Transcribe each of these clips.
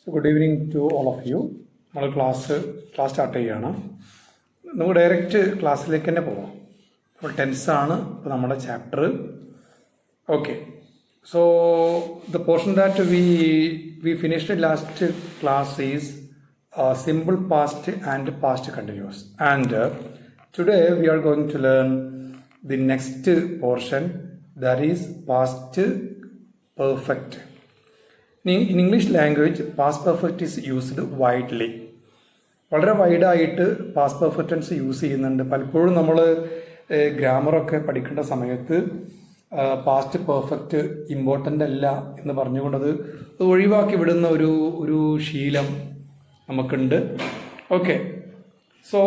So good evening to all of you. നമ്മൾ class start ചെയ്യുകയാണ്. നമുക്ക് ഡയറക്റ്റ് ക്ലാസ്സിലേക്ക് തന്നെ പോവാം. അപ്പോൾ ടെൻസാണ് ഇപ്പോൾ നമ്മുടെ chapter. Okay, so the portion that we finished last class is simple past and past continuous, and today we are going to learn the next portion, that is past perfect. In English language, past perfect is used widely. വളരെ വൈഡായിട്ട് past perfect tense use ചെയ്യുന്നുണ്ട്. പലപ്പോഴും നമ്മൾ ഗ്രാമറൊക്കെ പഠിക്കേണ്ട സമയത്ത് past perfect important അല്ല എന്ന് പറഞ്ഞുകൊണ്ടത് ഒഴിവാക്കി വിടുന്ന ഒരു ശീലം നമുക്കുണ്ട്. Okay, so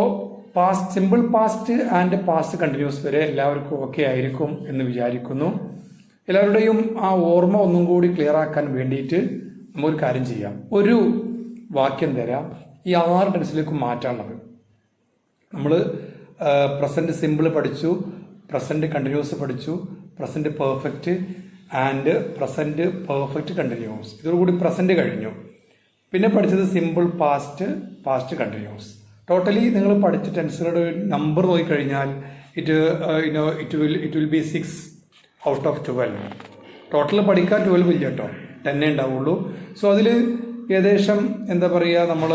simple past and past continuous വരെ എല്ലാവർക്കും ഓക്കെ ആയിരിക്കും എന്ന് വിചാരിക്കുന്നു. എല്ലാവരുടെയും ആ ഓർമ്മ ഒന്നും കൂടി ക്ലിയർ ആക്കാൻ വേണ്ടിയിട്ട് നമുക്കൊരു കാര്യം ചെയ്യാം. ഒരു വാക്യം തരാം, ഈ 6 ടെൻസിലേക്ക് മാറ്റാനുള്ളത്. നമ്മൾ പ്രസൻറ്റ് സിമ്പിൾ പഠിച്ചു, പ്രസൻറ്റ് കണ്ടിന്യൂസ് പഠിച്ചു, present perfect and present perfect continuous. ഇതോടുകൂടി പ്രസൻറ്റ് കഴിഞ്ഞു. പിന്നെ പഠിച്ചത് സിമ്പിൾ പാസ്റ്റ് കണ്ടിന്യൂസ്. ടോട്ടലി നിങ്ങൾ പഠിച്ച ടെൻസുകളുടെ നമ്പർ നോക്കിക്കഴിഞ്ഞാൽ it will be 6 out of 12. Total പഠിക്കാൻ 12 ഇല്ല കേട്ടോ, 10 ഉണ്ടാവുള്ളൂ. സോ അതിൽ ഏകദേശം എന്താ പറയുക, നമ്മൾ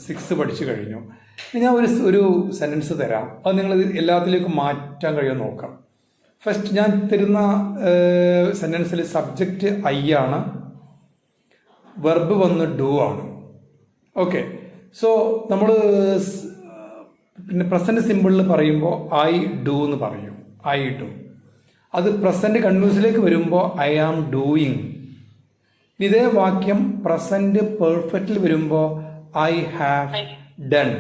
6 പഠിച്ചു കഴിഞ്ഞു. ഞാൻ ഒരു സെൻറ്റൻസ് തരാം, അത് നിങ്ങൾ എല്ലാത്തിലേക്കും മാറ്റാൻ കഴിയുമെന്ന് നോക്കാം. ഫസ്റ്റ് ഞാൻ തരുന്ന സെൻറ്റൻസിൽ സബ്ജക്റ്റ് ഐ ആണ്, വെർബ് വന്ന് ഡു ആണ്. ഓക്കെ, സോ നമ്മൾ പിന്നെ പ്രസൻറ്റ് സിമ്പിളിൽ പറയുമ്പോൾ ഐ ഡു എന്ന് പറയും, ഐ ഡു. അത് പ്രസൻറ്റ് കണ്ടിന്യൂസിലേക്ക് വരുമ്പോൾ ഐ ആം ഡൂയിങ്. ഇതേ വാക്യം പ്രസൻറ്റ് പെർഫെക്റ്റിൽ വരുമ്പോൾ ഐ ഹാവ് ഡൺ.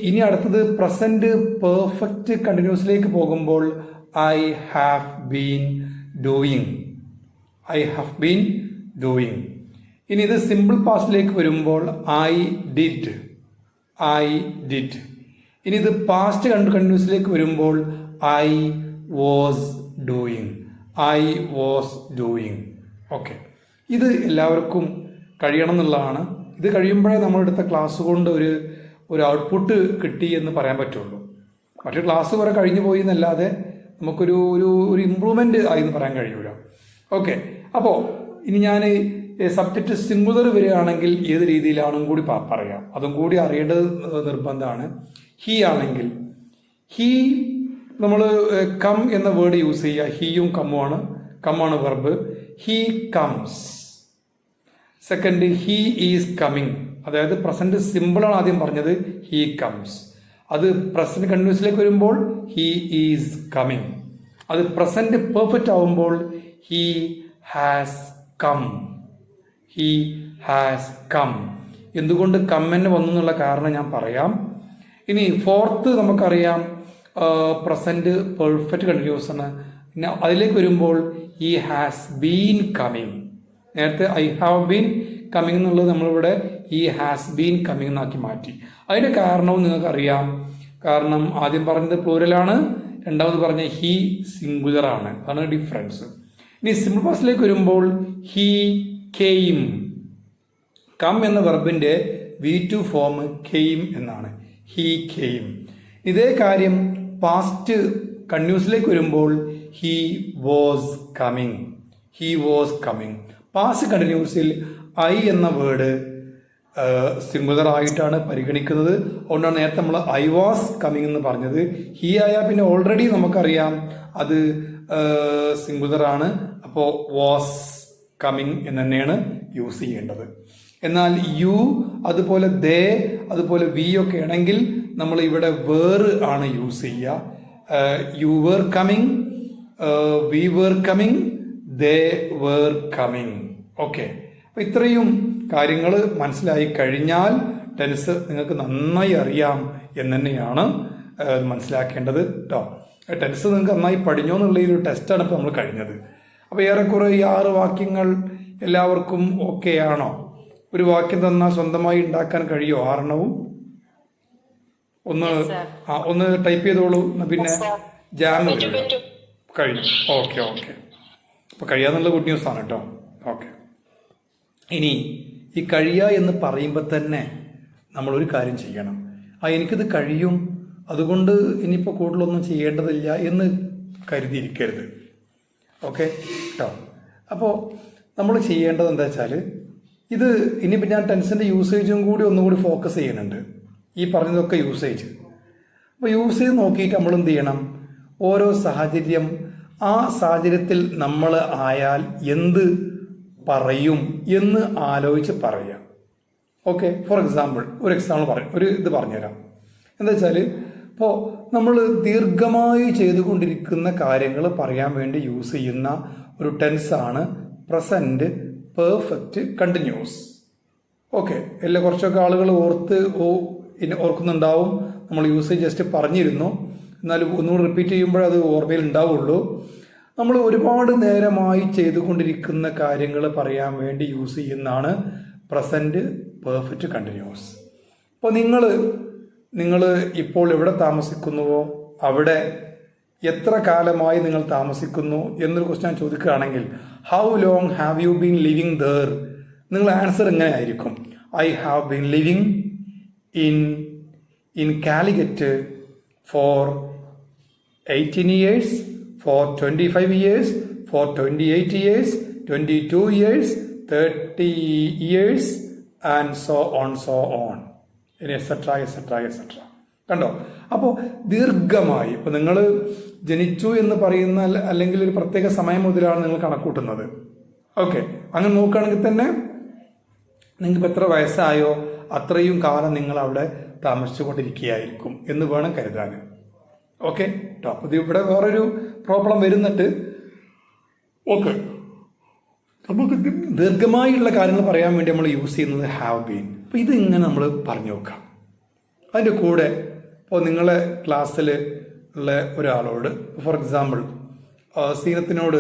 ഇനി അടുത്തത് പ്രസൻറ്റ് പെർഫെക്റ്റ് കണ്ടിന്യൂസിലേക്ക് പോകുമ്പോൾ I have been doing, I have been doing. ഇനി ഇത് സിമ്പിൾ പാസ്റ്റിലേക്ക് വരുമ്പോൾ ഐ ഡിഡ്. ഇനി ഇത് പാസ്റ്റ് കണ്ടിന്യൂസിലേക്ക് വരുമ്പോൾ ഐ വാസ് ഡൂയിങ്. ഓക്കെ, ഇത് എല്ലാവർക്കും കഴിയണം എന്നുള്ളതാണ്. ഇത് കഴിയുമ്പോഴേ നമ്മളെടുത്ത ക്ലാസ് കൊണ്ട് ഒരു ഔട്ട്പുട്ട് കിട്ടി എന്ന് പറയാൻ പറ്റുള്ളൂ. മറ്റൊരു ക്ലാസ് കുറെ കഴിഞ്ഞു പോയി എന്നല്ലാതെ നമുക്കൊരു ഇമ്പ്രൂവ്മെന്റ് ആയി എന്ന് പറയാൻ കഴിയൂല. ഓക്കെ, അപ്പോൾ ഇനി ഞാൻ സബ്ജക്റ്റ് സിംഗുലർ വരികയാണെങ്കിൽ ഏത് രീതിയിലാണെന്നും കൂടി പറയാം, അതും കൂടി അറിയേണ്ടത് നിർബന്ധമാണ്. ഹി ആണെങ്കിൽ ഹി നമ്മൾ കം എന്ന വേർഡ് യൂസ് ചെയ്യുക. ഹീയും കമ്മാണ് verb. He comes. Second he is coming, അതായത് പ്രസന്റ് സിമ്പിളാണ് ആദ്യം പറഞ്ഞത്, ഹി കംസ്. അത് പ്രസന്റ് കണ്ടിന്യൂസിലേക്ക് വരുമ്പോൾ ഹി ഈസ് കമ്മിങ്. അത് പ്രസന്റ് പെർഫെക്റ്റ് ആവുമ്പോൾ ഹി ഹാസ് കം. എന്തുകൊണ്ട് കമ്മെന്ന് വന്നു എന്നുള്ള കാരണം ഞാൻ പറയാം. ഇനി ഫോർത്ത് നമുക്കറിയാം പ്രസന്റ് പെർഫെക്റ്റ് കണ്ടിന്യൂസ് ആണ്. പിന്നെ അതിലേക്ക് വരുമ്പോൾ ഹി ഹാസ് ബീൻ കമ്മിങ്. നേരത്തെ ഐ ഹാവ് ബീൻ കമ്മിങ് എന്നുള്ളത് നമ്മളിവിടെ ഹി ഹാസ് ബീൻ കമ്മിങ് എന്നാക്കി മാറ്റി. അതിന്റെ കാരണവും നിങ്ങൾക്കറിയാം. കാരണം ആദ്യം പറഞ്ഞത് പ്ലൂരലാണ്, രണ്ടാമത് പറഞ്ഞ ഹി സിംഗുലർ ആണ്. അതാണ് ഡിഫറൻസ്. ഇനി സിമ്പിൾ പാസ്റ്റിലേക്ക് വരുമ്പോൾ ഹി കെയിം. കം എന്ന വെർബിന്റെ V2 ഫോം കെയിം എന്നാണ്, ഹി കെയിം. ഇതേ കാര്യം പാസ്റ്റ് കണ്ടിന്യൂസിലേക്ക് വരുമ്പോൾ ഹി വാസ് കമ്മിങ്. പാസ്റ്റ് കണ്ടിന്യൂസിൽ ഐ എന്ന വേർഡ് സിംഗുലർ ആയിട്ടാണ് പരിഗണിക്കുന്നത്. അതുകൊണ്ടാണ് നേരത്തെ നമ്മൾ ഐ വാസ് കമ്മിങ് എന്ന് പറഞ്ഞത്. ഹി ആയാൽ പിന്നെ ഓൾറെഡി നമുക്കറിയാം അത് സിംഗുലർ ആണ്, അപ്പോൾ വാസ് കമ്മിങ് എന്ന് തന്നെയാണ് യൂസ് ചെയ്യേണ്ടത്. എന്നാൽ യു, അതുപോലെ ദേ, അതുപോലെ വി ഒക്കെ ആണെങ്കിൽ നമ്മൾ ഇവിടെ വേർ ആണ് യൂസ് ചെയ്യുക. You were coming, we were coming, they were coming. Okay, അപ്പൊ ഇത്രയും കാര്യങ്ങൾ മനസ്സിലായി കഴിഞ്ഞാൽ ടെൻസ് നിങ്ങൾക്ക് നന്നായി അറിയാം എന്ന് തന്നെയാണ് മനസ്സിലാക്കേണ്ടത് കേട്ടോ. ടെൻസ് നിങ്ങൾക്ക് നന്നായി പഠിഞ്ഞോ എന്നുള്ള ഒരു ടെസ്റ്റാണ് ഇപ്പോൾ നമ്മൾ കഴിഞ്ഞത്. അപ്പോൾ ഏറെക്കുറെ ഈ 6 വാക്യങ്ങൾ എല്ലാവർക്കും ഓക്കെ ആണോ? ഒരു വാക്യം തന്നാൽ സ്വന്തമായി ഉണ്ടാക്കാൻ കഴിയുമോ? 6 ഒന്ന് ടൈപ്പ് ചെയ്തോളൂ, പിന്നെ ജാം കഴിഞ്ഞു. ഓക്കെ, അപ്പോൾ കഴിയാന്നുള്ള ഗുഡ് ന്യൂസ് ആണ് കേട്ടോ. ഓക്കെ. ഇനി ഈ കഴിയുക എന്ന് പറയുമ്പോൾ തന്നെ നമ്മളൊരു കാര്യം ചെയ്യണം. എനിക്കിത് കഴിയും, അതുകൊണ്ട് ഇനിയിപ്പോൾ കൂടുതലൊന്നും ചെയ്യേണ്ടതില്ല എന്ന് കരുതിയിരിക്കരുത്. ഓക്കെ കേട്ടോ. അപ്പോൾ നമ്മൾ ചെയ്യേണ്ടത് എന്താ വെച്ചാൽ, ഇത് ഇനിയിപ്പോൾ ഞാൻ ടെൻസിൻ്റെ യൂസേജും കൂടി ഒന്നുകൂടി ഫോക്കസ് ചെയ്യുന്നുണ്ട്, ഈ പറഞ്ഞതൊക്കെ യൂസേജ്. അപ്പോൾ യൂസേജ് നോക്കിയിട്ട് നമ്മൾ എന്ത് ചെയ്യണം, ഓരോ സാഹചര്യം, ആ സാഹചര്യത്തിൽ നമ്മൾ ആയാൽ എന്ത് പറയും എന്ന് ആലോചിച്ച് പറയാം. ഓക്കെ, ഫോർ എക്സാമ്പിൾ ഒരു ഇത് പറഞ്ഞുതരാം. എന്താ വെച്ചാൽ, ഇപ്പോൾ നമ്മൾ ദീർഘമായി ചെയ്തുകൊണ്ടിരിക്കുന്ന കാര്യങ്ങൾ പറയാൻ വേണ്ടി യൂസ് ചെയ്യുന്ന ഒരു ടെൻസാണ് പ്രസൻറ്റ് പെർഫെക്റ്റ് കണ്ടിന്യൂസ്. ഓക്കെ, എല്ലാ കുറച്ചൊക്കെ ആളുകൾ ഓർക്കുന്നുണ്ടാവും. നമ്മൾ യൂസേജ് ജസ്റ്റ് പറഞ്ഞിരുന്നു, എന്നാലും ഒന്നുകൂടി റിപ്പീറ്റ് ചെയ്യുമ്പോഴേ അത് ഓർമ്മയിൽ ഉണ്ടാവുള്ളൂ. നമ്മൾ ഒരുപാട് നേരമായി ചെയ്തുകൊണ്ടിരിക്കുന്ന കാര്യങ്ങൾ പറയാൻ വേണ്ടി യൂസ് ചെയ്യുന്നതാണ് പ്രസൻറ്റ് പെർഫെക്റ്റ് കണ്ടിന്യൂസ്. അപ്പോൾ നിങ്ങൾ ഇപ്പോൾ എവിടെ താമസിക്കുന്നുവോ അവിടെ എത്ര കാലമായി നിങ്ങൾ താമസിക്കുന്നു എന്നൊരു ക്വസ്റ്റ്യൻ ചോദിക്കുകയാണെങ്കിൽ, how long have you been living there, നിങ്ങൾ ആൻസർ എങ്ങനെ ആയിരിക്കും? I have been living in Calicut for 18 years, for 25 years, for 28 years, 22 years, 30 years, and so on. Etcetera etcetera etcetera. കണ്ടോ? അപ്പോൾ ദീർഘമായി, ഇപ്പോൾ നിങ്ങൾ ജനിച്ചു എന്ന് പറയുന്ന അല്ലെങ്കിൽ ഒരു പ്രത്യേക സമയം മുതലാണ് നിങ്ങൾ കണക്കൂട്ടുന്നത്. ഓക്കെ, അങ്ങനെ നോക്കുകയാണെങ്കിൽ തന്നെ നിങ്ങൾക്ക് എത്ര വയസ്സായോ അത്രയും കാലം നിങ്ങൾ അവിടെ താമസിച്ചു കൊണ്ടിരിക്കുകയായിരിക്കും എന്ന് വേണം കരുതാൻ. ഓക്കെ കേട്ടോ. അപ്പോൾ ഇവിടെ വേറൊരു പ്രോബ്ലം വരുന്നിട്ട്, ഓക്കെ, നമുക്ക് ദീർഘമായുള്ള കാര്യങ്ങൾ പറയാൻ വേണ്ടി നമ്മൾ യൂസ് ചെയ്യുന്നത് ഹാവ് ബീൻ. അപ്പോൾ ഇതിങ്ങനെ നമ്മൾ പറഞ്ഞു നോക്കാം. അതിൻ്റെ കൂടെ ഇപ്പോൾ നിങ്ങളെ ക്ലാസ്സിൽ ഉള്ള ഒരാളോട്, ഫോർ എക്സാമ്പിൾ സീനത്തിനോട്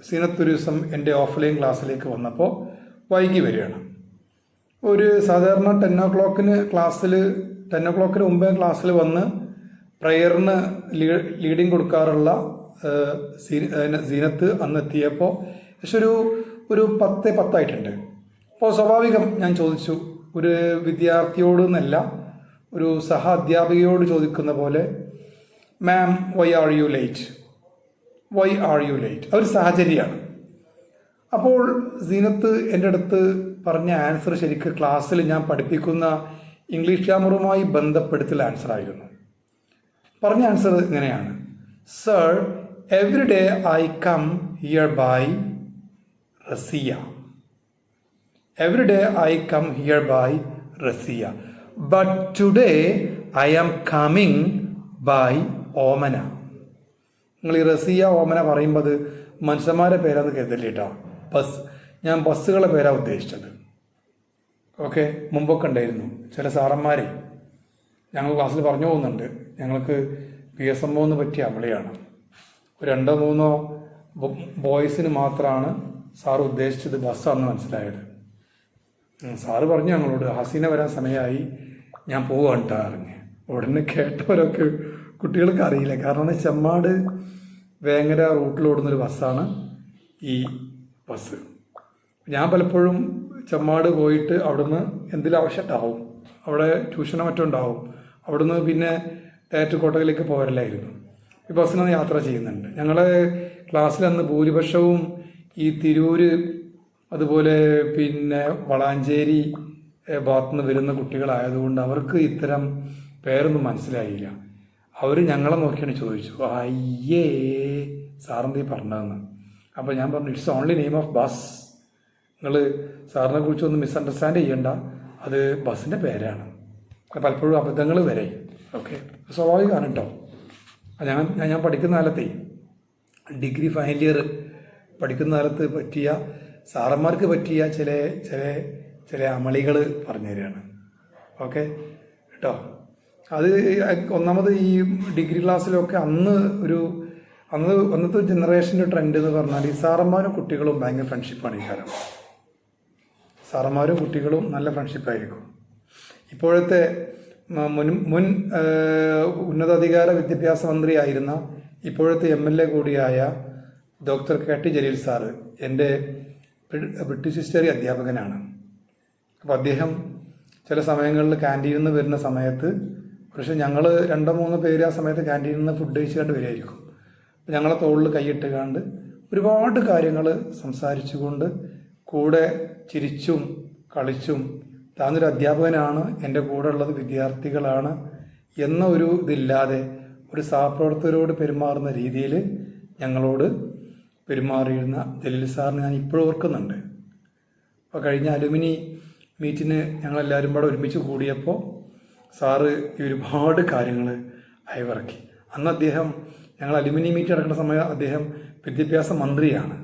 സീനത്ത് ഒരു ദിവസം എൻ്റെ ഓഫ്ലൈൻ ക്ലാസ്സിലേക്ക് വന്നപ്പോൾ വൈകി വരികയാണ്. ഒരു സാധാരണ 10 o'clock മുമ്പേ ക്ലാസ്സിൽ വന്ന് പ്രയറിന് ലീഡിങ് കൊടുക്കാറുള്ള സീനത്ത് അന്ന് എത്തിയപ്പോൾ ഏകദേശം ഒരു 10:10 ആയിട്ടുണ്ട്. അപ്പോൾ സ്വാഭാവികം ഞാൻ ചോദിച്ചു, ഒരു വിദ്യാർത്ഥിയോടെന്നല്ല, ഒരു സഹ അധ്യാപികയോട് ചോദിക്കുന്ന പോലെ, മാം വൈ ആർ യു ലേറ്റ്? അതൊരു സാഹചര്യമാണ്. അപ്പോൾ സീനത്ത് എൻ്റെ അടുത്ത് പറഞ്ഞ ആൻസർ ശരിക്കും ക്ലാസ്സിൽ ഞാൻ പഠിപ്പിക്കുന്ന ഇംഗ്ലീഷ് ഗ്രാമറുമായി ബന്ധപ്പെടുത്തിയുള്ള ആൻസറായിരുന്നു. പറഞ്ഞ ആൻസർ ഇങ്ങനെയാണ്: sir, every day I come here by Razia. But today I am coming by Omana. നിങ്ങൾ ഈ റസിയ ഓമന പറയുമ്പോൾ മനുഷ്യന്മാരെ പേരാന്ന് കരുതല്ലേ കേട്ടോ. ഞാൻ ബസ്സുകളെ പേരാണ് ഉദ്ദേശിച്ചത്. ഓക്കെ, മുമ്പൊക്കെ ഉണ്ടായിരുന്നു ചില സാറന്മാരെ ഞങ്ങൾ ക്ലാസ്സിൽ പറഞ്ഞു പോകുന്നുണ്ട്, ഞങ്ങൾക്ക് PSMO പറ്റിയ അമളിയാണ്, 2-3 ബോയ്സിന് മാത്രമാണ് സാറ് ഉദ്ദേശിച്ചത് ബസ്സാണെന്ന് മനസ്സിലായത്. സാറ് പറഞ്ഞു ഞങ്ങളോട്, ഹസീന വരാൻ സമയമായി, ഞാൻ പോവാണ് കേട്ടോ അറിഞ്ഞ്. ഉടനെ കേട്ടവരൊക്കെ കുട്ടികൾക്ക് അറിയില്ല, കാരണം ചെമ്മാട് വേങ്ങര റൂട്ടിലോടുന്നൊരു ബസ്സാണ് ഈ ബസ്. ഞാൻ പലപ്പോഴും ചെമ്മാട് പോയിട്ട് അവിടുന്ന് എന്തെങ്കിലും ആവശ്യമായിട്ടാവും, അവിടെ ട്യൂഷനോ മറ്റോ ഉണ്ടാവും, അവിടുന്ന് പിന്നെ ഡയറക്റ്റ് കോട്ടയിലേക്ക് പോരലായിരുന്നു. ഈ ബസ്സിനൊന്ന് യാത്ര ചെയ്യുന്നുണ്ട്. ഞങ്ങളെ ക്ലാസ്സിൽ അന്ന് ഭൂരിപക്ഷവും ഈ തിരൂര്, അതുപോലെ പിന്നെ വളാഞ്ചേരി ഭാഗത്തുനിന്ന് വരുന്ന കുട്ടികളായതുകൊണ്ട് അവർക്ക് ഇത്തരം പേരൊന്നും മനസ്സിലായില്ല. അവർ ഞങ്ങളെ നോക്കിയാണ് ചോദിച്ചു, അയ്യേ സാറെന്തീ പറഞ്ഞതെന്ന്. അപ്പോൾ ഞാൻ പറഞ്ഞു, it's only name of bus, നിങ്ങൾ സാറിനെ കുറിച്ചൊന്നും മിസ്അണ്ടർസ്റ്റാൻഡ് ചെയ്യണ്ട, അത് ബസ്സിൻ്റെ പേരാണ്. പലപ്പോഴും അബദ്ധങ്ങൾ വരെ. ഓക്കെ, സ്വാഭാവികമാണ് കേട്ടോ. ഞാൻ പഠിക്കുന്ന കാലത്തെ, ഡിഗ്രി ഫൈനൽ ഇയർ പഠിക്കുന്ന കാലത്ത് പറ്റിയ സാറന്മാർക്ക് പറ്റിയ ചില അമളികൾ പറഞ്ഞു തരികയാണ്. ഓക്കെ കേട്ടോ. അത് ഒന്നാമത് ഈ ഡിഗ്രി ക്ലാസ്സിലൊക്കെ അന്നത്തെ ജനറേഷൻ്റെ ട്രെൻഡ് എന്ന് പറഞ്ഞാൽ ഈ സാറന്മാരും കുട്ടികളും ഭയങ്കര ഫ്രണ്ട്ഷിപ്പാണ്. ഈ കാലം സാറന്മാരും കുട്ടികളും നല്ല ഫ്രണ്ട്ഷിപ്പായിരിക്കും. ഇപ്പോഴത്തെ മുൻ ഉന്നതാധികാര വിദ്യാഭ്യാസ മന്ത്രിയായിരുന്ന ഇപ്പോഴത്തെ MLA കൂടിയായ ഡോക്ടർ KT ജലീൽ സാറ് എൻ്റെ ബ്രിട്ടീഷ് ഹിസ്റ്ററി അധ്യാപകനാണ്. അപ്പോൾ അദ്ദേഹം ചില സമയങ്ങളിൽ ക്യാൻറ്റീനിൽ നിന്ന് വരുന്ന സമയത്ത്, പക്ഷേ ഞങ്ങൾ 2-3 പേര് ആ സമയത്ത് ക്യാൻറ്റീനിൽ നിന്ന് ഫുഡ് കഴിച്ചുകൊണ്ട് വരുമായിരിക്കും. അപ്പോൾ ഞങ്ങളെ തോളിൽ കൈയിട്ടുകാണ്ട് ഒരുപാട് കാര്യങ്ങൾ സംസാരിച്ചുകൊണ്ട് കൂടെ ചിരിച്ചും കളിച്ചും താനൊരു അധ്യാപകനാണ്, എൻ്റെ കൂടെ ഉള്ളത് വിദ്യാർത്ഥികളാണ് എന്ന ഒരു ഇതില്ലാതെ ഒരു സഹപ്രവർത്തകരോട് പെരുമാറുന്ന രീതിയിൽ ഞങ്ങളോട് പെരുമാറിയിരുന്ന ജലീൽ സാറിന് ഞാൻ ഇപ്പോഴും ഓർക്കുന്നുണ്ട്. അപ്പോൾ കഴിഞ്ഞ അലുമിനി മീറ്റിന് ഞങ്ങളെല്ലാവരും കൂടെ ഒരുമിച്ച് കൂടിയപ്പോൾ സാറ് ഈ ഒരുപാട് കാര്യങ്ങൾ അയവിറക്കി. അന്ന് അദ്ദേഹം ഞങ്ങൾ അലുമിനി മീറ്റ് നടക്കുന്ന സമയം അദ്ദേഹം വിദ്യാഭ്യാസ മന്ത്രിയാണ്.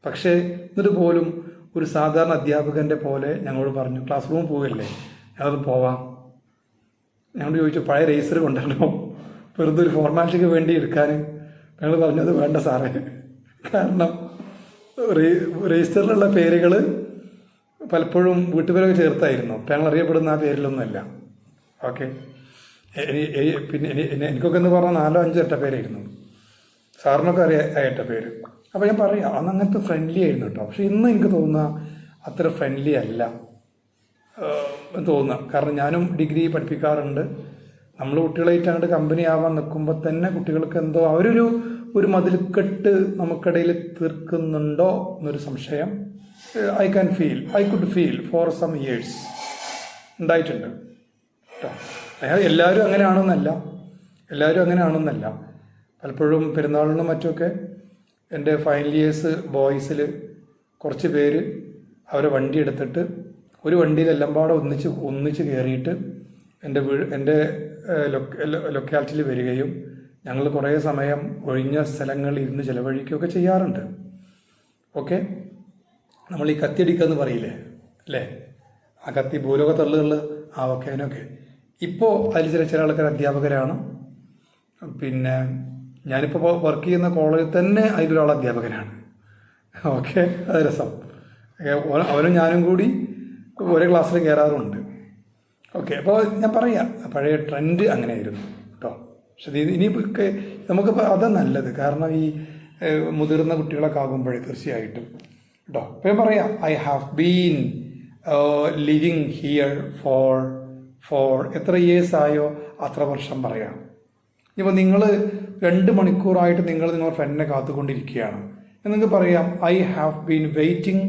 പക്ഷേ എന്നിട്ട് പോലും ഒരു സാധാരണ അധ്യാപകൻ്റെ പോലെ ഞങ്ങളോട് പറഞ്ഞു, ക്ലാസ് റൂമിൽ പോകല്ലേ, ഞങ്ങളത് പോവാം. ഞങ്ങളോട് ചോദിച്ചു പഴയ രജിസ്റ്റർ കൊണ്ടുവരണോ, വെറുതെ ഒരു ഫോർമാലിറ്റിക്ക് വേണ്ടി എടുക്കാൻ. ഞങ്ങൾ പറഞ്ഞത് വേണ്ട സാറേ, കാരണം രജിസ്റ്ററിലുള്ള പേരുകൾ പലപ്പോഴും വീട്ടുപേരൊക്കെ ചേർത്തായിരുന്നു. അപ്പം ഞങ്ങൾ അറിയപ്പെടുന്ന ആ പേരിലൊന്നുമല്ല. ഓക്കെ, പിന്നെ എനിക്കൊക്കെ എന്ന് പറഞ്ഞാൽ 4-5 ഇരട്ട പേരായിരുന്നു. സാറിനൊക്കെ ഇരട്ട പേര്. അപ്പോൾ ഞാൻ പറയാം, അന്ന് അങ്ങനത്തെ ഫ്രണ്ട്ലി ആയിരുന്നു കേട്ടോ. പക്ഷെ ഇന്ന് എനിക്ക് തോന്നുന്ന അത്ര ഫ്രണ്ട്ലി അല്ല തോന്നുക. കാരണം ഞാനും ഡിഗ്രി പഠിപ്പിക്കാറുണ്ട്. നമ്മൾ കുട്ടികളായിട്ട് അങ്ങോട്ട് കമ്പനി ആവാൻ നിൽക്കുമ്പോൾ തന്നെ കുട്ടികൾക്ക് എന്തോ ഒരു മതിൽക്കെട്ട് നമുക്കിടയിൽ തീർക്കുന്നുണ്ടോ എന്നൊരു സംശയം I could feel for some years ഉണ്ടായിട്ടുണ്ട് കേട്ടോ. എല്ലാവരും അങ്ങനെയാണെന്നല്ല. പലപ്പോഴും പെരുന്നാളിനും മറ്റുമൊക്കെ എൻ്റെ ഫൈനൽ ഇയേഴ്സ് ബോയ്സിൽ കുറച്ച് പേര് അവരെ വണ്ടി എടുത്തിട്ട് ഒരു വണ്ടിയിലെല്ലാം പാടെ ഒന്നിച്ച് കയറിയിട്ട് എൻ്റെ ലൊക്കാലിറ്റിയിൽ വരികയും ഞങ്ങൾ കുറേ സമയം ഒഴിഞ്ഞ സ്ഥലങ്ങളിൽ ഇരുന്ന് ചിലവഴിക്കുകയൊക്കെ ചെയ്യാറുണ്ട്. ഓക്കെ, നമ്മൾ ഈ കത്തിയടിക്കുക എന്ന് പറയില്ലേ അല്ലേ, ആ കത്തി ഭൂലോക തള്ളുകളിൽ ഓക്കെ അതിനൊക്കെ. ഇപ്പോൾ അതിൽ ചില ആൾക്കാർ അധ്യാപകരാണ്. പിന്നെ ഞാനിപ്പോൾ വർക്ക് ചെയ്യുന്ന കോളേജിൽ തന്നെ അതിലൊരാൾ അധ്യാപകനാണ്. ഓക്കെ, അത് രസം. അവനും ഞാനും കൂടി ഒരേ ക്ലാസ്സിൽ കയറാറുണ്ട്. ഓക്കെ, അപ്പോൾ ഞാൻ പറയാം, പഴയ ട്രെൻഡ് അങ്ങനെയായിരുന്നു കേട്ടോ. പക്ഷെ ഇനി നമുക്കിപ്പോൾ അതാ നല്ലത്. കാരണം ഈ മുതിർന്ന കുട്ടികളൊക്കെ ആകുമ്പോഴേ തീർച്ചയായിട്ടും കേട്ടോ. അപ്പോൾ ഞാൻ പറയാം, I have been living here for എത്ര ഇയേഴ്സ് ആയോ അത്ര വർഷം പറയാം. ഇപ്പോൾ നിങ്ങൾ 2 മണിക്കൂറായിട്ട് നിങ്ങളുടെ ഫ്രണ്ടിനെ കാത്തുകൊണ്ടിരിക്കുകയാണ്. നിങ്ങൾക്ക് പറയാം, I have been waiting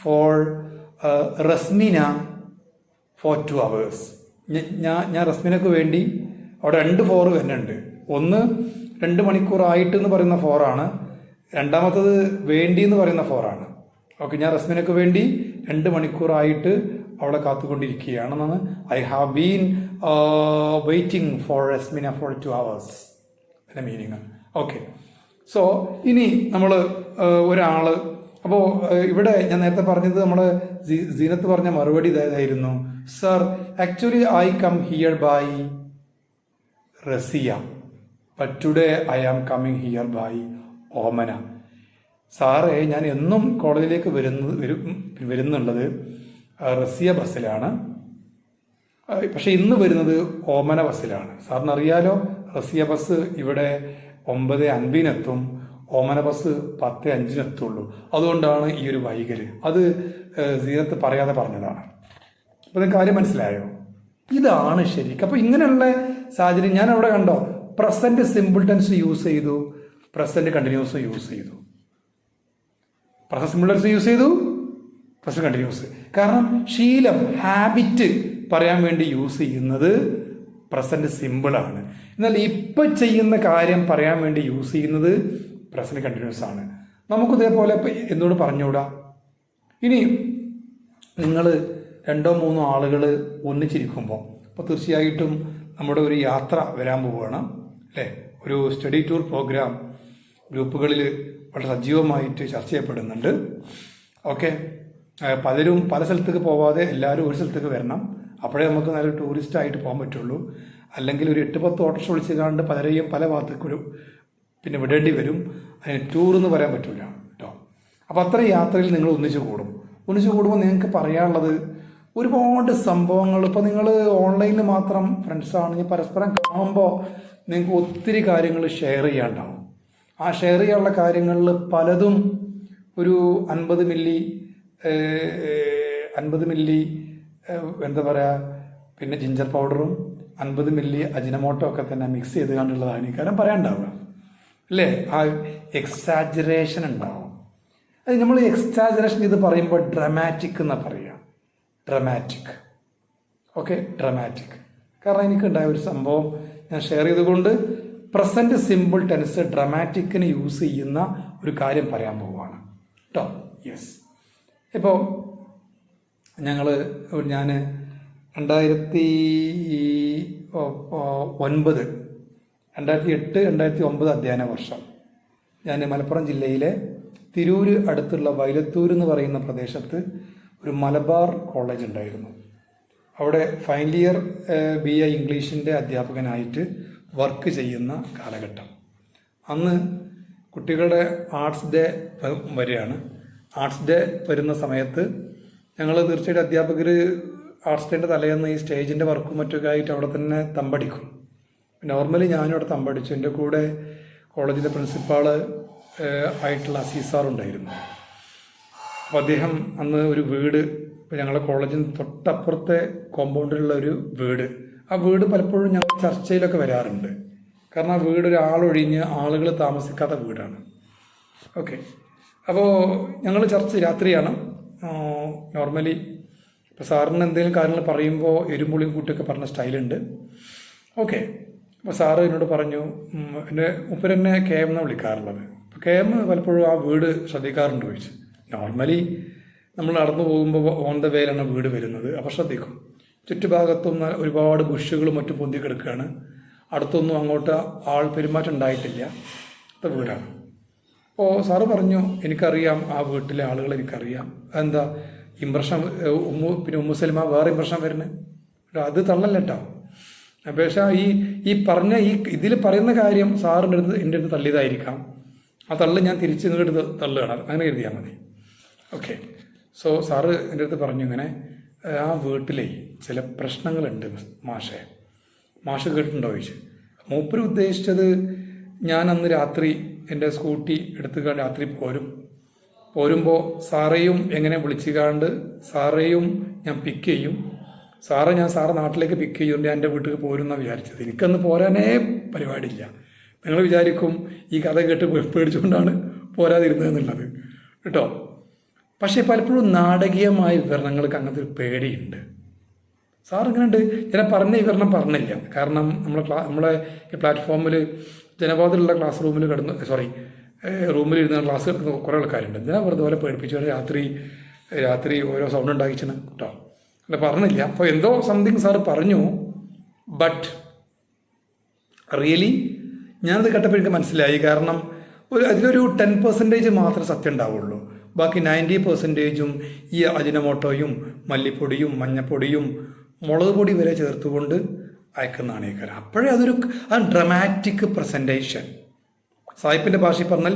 for Rasmina for 2 hours. ഞാൻ റസ്മിനക്ക് വേണ്ടി അവിടെ 2 ഫോർ വരുന്നുണ്ട്. ഒന്ന് 2 മണിക്കൂറായിട്ട് എന്ന് പറയുന്ന ഫോറാണ്, രണ്ടാമത്തത് വേണ്ടി എന്ന് പറയുന്ന ഫോറാണ്. ഓക്കെ, ഞാൻ റസ്മിനക്ക് വേണ്ടി 2 മണിക്കൂറായിട്ട് അവളെ കാത്തുകൊണ്ടിരിക്കുകയാണെന്നാണ് I have been waiting for Rasmina for 2 hours അതിൻ്റെ മീനിങ്. ഓക്കെ, സോ ഇനി നമ്മൾ ഒരാൾ, അപ്പോൾ ഇവിടെ ഞാൻ നേരത്തെ പറഞ്ഞത് നമ്മൾ സീനത്ത് പറഞ്ഞ മറുപടി ഇതായിരുന്നു, sir actually I come here by Razia but today I am coming here by Omana. സാറേ, ഞാൻ എന്നും കോളേജിലേക്ക് വരുന്നുള്ളത് റസിയ ബസ്സിലാണ്, പക്ഷെ ഇന്ന് വരുന്നത് ഓമന ബസ്സിലാണ്. സാറിനറിയാലോ, റസിയ ബസ് ഇവിടെ 9:50 ഓമന ബസ് 10:05 അതുകൊണ്ടാണ് ഈ ഒരു വൈകല്. അത് സീനത്ത് പറയാതെ പറഞ്ഞതാണ്. അപ്പോൾ നിങ്ങൾക്ക് കാര്യം മനസ്സിലായോ? ഇതാണ് ശരിക്കും. അപ്പോൾ ഇങ്ങനെയുള്ള സാഹചര്യം ഞാൻ അവിടെ കണ്ടോ, പ്രസന്റ് സിമ്പിൾ ടെൻസ് യൂസ് ചെയ്തു, പ്രസന്റ് കണ്ടിന്യൂസ് യൂസ് ചെയ്തു. പ്രസന്റ് സിമ്പിൾ ടെൻസ് യൂസ് ചെയ്തു, പ്രസന്റ് കണ്ടിന്യൂസ്. കാരണം ശീലം, ഹാബിറ്റ് പറയാൻ വേണ്ടി യൂസ് ചെയ്യുന്നത് പ്രസന്റ് സിമ്പിളാണ്. എന്നാൽ ഇപ്പം ചെയ്യുന്ന കാര്യം പറയാൻ വേണ്ടി യൂസ് ചെയ്യുന്നത് പ്രസന്റ് കണ്ടിന്യൂസ് ആണ്. നമുക്കിതേപോലെ എന്നോട് പറഞ്ഞുകൂടാ. ഇനി നിങ്ങൾ 2-3 ആളുകൾ ഒന്നിച്ചിരിക്കുമ്പോൾ, അപ്പോൾ തീർച്ചയായിട്ടും നമ്മുടെ ഒരു യാത്ര വരാൻ പോവുകയാണ് അല്ലേ. ഒരു സ്റ്റഡി ടൂർ പ്രോഗ്രാം ഗ്രൂപ്പുകളിൽ വളരെ സജീവമായിട്ട് ചർച്ച ചെയ്യപ്പെടുന്നുണ്ട്. ഓക്കെ, പലരും പല സ്ഥലത്തേക്ക് പോവാതെ എല്ലാവരും ഒരു സ്ഥലത്തേക്ക് വരണം. അപ്പോഴേ നമുക്ക് നല്ലൊരു ടൂറിസ്റ്റായിട്ട് പോകാൻ പറ്റുള്ളൂ. അല്ലെങ്കിൽ ഒരു 8-10 ഓട്ടോറിക്ഷ വിളിച്ച് പലരെയും പല ഭാഗത്തേക്ക് പിന്നെ വിടേണ്ടി വരും. അതിന് ടൂർ എന്ന് പറയാൻ പറ്റില്ല കേട്ടോ. അപ്പോൾ അത്ര യാത്രയിൽ നിങ്ങൾ ഒന്നിച്ച് കൂടുമ്പോൾ നിങ്ങൾക്ക് പറയാനുള്ളത് ഒരുപാട് സംഭവങ്ങൾ. ഇപ്പോൾ നിങ്ങൾ ഓൺലൈനിൽ മാത്രം ഫ്രണ്ട്സാണെങ്കിൽ പരസ്പരം കാണുമ്പോൾ നിങ്ങൾക്ക് ഒത്തിരി കാര്യങ്ങൾ ഷെയർ ചെയ്യാനുണ്ടാവും. ആ ഷെയർ ചെയ്യാനുള്ള കാര്യങ്ങളിൽ പലതും ഒരു 50 മില്ലി 50 മില്ലി എന്താ പറയുക, പിന്നെ ജിഞ്ചർ പൗഡറും 50 മില്ലി അജിനമോട്ടോ ഒക്കെ തന്നെ മിക്സ് ചെയ്ത് കണ്ടുള്ളതാണ് ഈ കാര്യം പറയാനുണ്ടാവുക അല്ലേ. ആ എക്സാജറേഷൻ ഉണ്ടാവും. അത് നമ്മൾ എക്സാജറേഷൻ ഇത് പറയുമ്പോൾ ഡ്രമാറ്റിക് എന്നാണ് പറയുക. Dramatic, okay, dramatic. കാരണം എനിക്കുണ്ടായ ഒരു സംഭവം ഞാൻ ഷെയർ ചെയ്തുകൊണ്ട് പ്രസൻറ്റ് സിമ്പിൾ ടെൻസ് ഡ്രമാറ്റിക്കിന് യൂസ് ചെയ്യുന്ന ഒരു കാര്യം പറയാൻ പോവുകയാണ് കേട്ടോ. യെസ്. ഇപ്പോൾ ഞാൻ 2008-2009 അധ്യയന വർഷം ഞാൻ മലപ്പുറം ജില്ലയിലെ തിരൂര് അടുത്തുള്ള വൈലത്തൂർ എന്ന് പറയുന്ന പ്രദേശത്ത് ഒരു മലബാർ കോളേജ് ഉണ്ടായിരുന്നു. അവിടെ ഫൈനൽ ഇയർ BA ഇംഗ്ലീഷിൻ്റെ അധ്യാപകനായിട്ട് വർക്ക് ചെയ്യുന്ന കാലഘട്ടം. അന്ന് കുട്ടികളുടെ ആർട്സ് ഡേ വരികയാണ്. ആർട്സ് ഡേ വരുന്ന സമയത്ത് ഞങ്ങൾ തീർച്ചയായിട്ടും അധ്യാപകർ ആർട്സ് ഡേൻ്റെ തലേന്ന് ഈ സ്റ്റേജിൻ്റെ വർക്കും മറ്റൊക്കെ ആയിട്ട് അവിടെ തന്നെ തമ്പടിക്കും. നോർമലി ഞാനും അവിടെ തമ്പടിച്ചു. എൻ്റെ കൂടെ കോളേജിൻ്റെ പ്രിൻസിപ്പാള് ആയിട്ടുള്ള അസീസാറുണ്ടായിരുന്നു. അപ്പോൾ അദ്ദേഹം അന്ന് ഒരു വീട്, ഇപ്പോൾ ഞങ്ങളുടെ കോളേജിന് തൊട്ടപ്പുറത്തെ കോമ്പൗണ്ടിലുള്ള ഒരു വീട്, ആ വീട് പലപ്പോഴും ഞങ്ങൾ ചർച്ചയിലൊക്കെ വരാറുണ്ട്. കാരണം ആ വീട് ഒരാളൊഴിഞ്ഞ് ആളുകൾ താമസിക്കാത്ത വീടാണ്. ഓക്കെ. അപ്പോൾ ഞങ്ങൾ രാത്രിയാണ് നോർമലി. ഇപ്പോൾ സാറിന് എന്തെങ്കിലും കാര്യങ്ങൾ പറയുമ്പോൾ എരുമ്പുളിയും കൂട്ടിയൊക്കെ പറഞ്ഞ സ്റ്റൈലുണ്ട്. ഓക്കെ. അപ്പോൾ സാറ് എന്നോട് പറഞ്ഞു, എൻ്റെ മുപ്പരെന്നെ KM എന്നാണ് വിളിക്കാറുള്ളത്. അപ്പോൾ KM പലപ്പോഴും ആ വീട് ശ്രദ്ധിക്കാറുണ്ട് ചോദിച്ചു. നോർമലി നമ്മൾ നടന്നു പോകുമ്പോൾ ഓൺ ദ വേയിലാണ് വീട് വരുന്നത്. അപ്പോൾ ശ്രദ്ധിക്കും. ചുറ്റുഭാഗത്തും ഒരുപാട് ബുഷുകളും മറ്റും പൊന്തി കിടക്കുകയാണ്. അടുത്തൊന്നും അങ്ങോട്ട് ആൾ പെരുമാറ്റം ഉണ്ടായിട്ടില്ല. അത് വീടാണ്. അപ്പോൾ സാറ് പറഞ്ഞു, എനിക്കറിയാം ആ വീട്ടിലെ ആളുകൾ, എനിക്കറിയാം. എന്താ ഇംപ്രഷൻ, പിന്നെ ഉമ്മുസലിമ വേറെ ഇംപ്രഷൻ വരുന്നത്, അത് തള്ളല്ല കേട്ടോ. പക്ഷേ ഈ പറഞ്ഞ ഇതിൽ പറയുന്ന കാര്യം സാറിൻ്റെ അടുത്ത് എൻ്റെ അടുത്ത് തള്ളിയതായിരിക്കാം. ആ തള്ള് ഞാൻ തിരിച്ച് ഇങ്ങോട്ട് തള്ളുകയാണ്, അങ്ങനെ കരുതിയാൽ മതി. ഓക്കെ. സോ സാറ് എൻ്റെ അടുത്ത് പറഞ്ഞു, ഇങ്ങനെ ആ വീട്ടിലെ ചില പ്രശ്നങ്ങളുണ്ട് മാഷ് കേട്ടിട്ടുണ്ടോ ചോദിച്ചു. മൂപ്പര് ഉദ്ദേശിച്ചത് ഞാൻ അന്ന് രാത്രി എൻ്റെ സ്കൂട്ടി എടുത്തുകൊണ്ട് രാത്രി പോരുമ്പോൾ സാറേയും എങ്ങനെ വിളിച്ചുകാണ്ട് സാറേയും ഞാൻ പിക്ക് ചെയ്യും. സാറെ നാട്ടിലേക്ക് പിക്ക് ചെയ്യുന്നുണ്ട്, ഞാൻ എൻ്റെ വീട്ടിൽ പോരുന്നാണ് വിചാരിച്ചത്. എനിക്കന്ന് പോരാനേ പരിപാടിയില്ല. നിങ്ങൾ വിചാരിക്കും ഈ കഥ കേട്ട് പേടിച്ചുകൊണ്ടാണ് പോരാതിരുന്നതെന്നുള്ളത് കേട്ടോ. പക്ഷേ പലപ്പോഴും നാടകീയമായ വിവരണങ്ങൾക്ക് അങ്ങനത്തെ ഒരു പേടിയുണ്ട്. സാർ ഇങ്ങനെയുണ്ട്. ഞാൻ പറഞ്ഞ വിവരണം പറഞ്ഞില്ല. കാരണം നമ്മളെ ഈ പ്ലാറ്റ്ഫോമിൽ ജനവാദിലുള്ള ക്ലാസ് റൂമിൽ റൂമിലിരുന്ന ക്ലാസ് എടുക്കുന്ന കുറേ ആൾക്കാരുണ്ട്. ഞാൻ വെറുതെ പോലെ പേടിപ്പിച്ചു രാത്രി ഓരോ സൗണ്ട് ഉണ്ടാക്കിച്ചെന്ന് കേട്ടോ. അല്ല പറഞ്ഞില്ല. അപ്പോൾ എന്തോ സംതിങ് സാറ് പറഞ്ഞു. ബട്ട് റിയലി ഞാനത് കേട്ടപ്പോഴേക്ക് മനസ്സിലായി. കാരണം അതിലൊരു 10% മാത്രമേ സത്യം ഉണ്ടാവുള്ളൂ. ബാക്കി 90%ഉം ഈ അജിനമോട്ടോയും മല്ലിപ്പൊടിയും മഞ്ഞപ്പൊടിയും മുളക് പൊടി വരെ ചേർത്തുകൊണ്ട് അയക്കുന്നതാണ് ഈ കാര്യം. അപ്പോഴേ ആ ഡ്രമാറ്റിക് പ്രസൻറ്റേഷൻ, സായിപ്പിൻ്റെ ഭാഷയിൽ പറഞ്ഞാൽ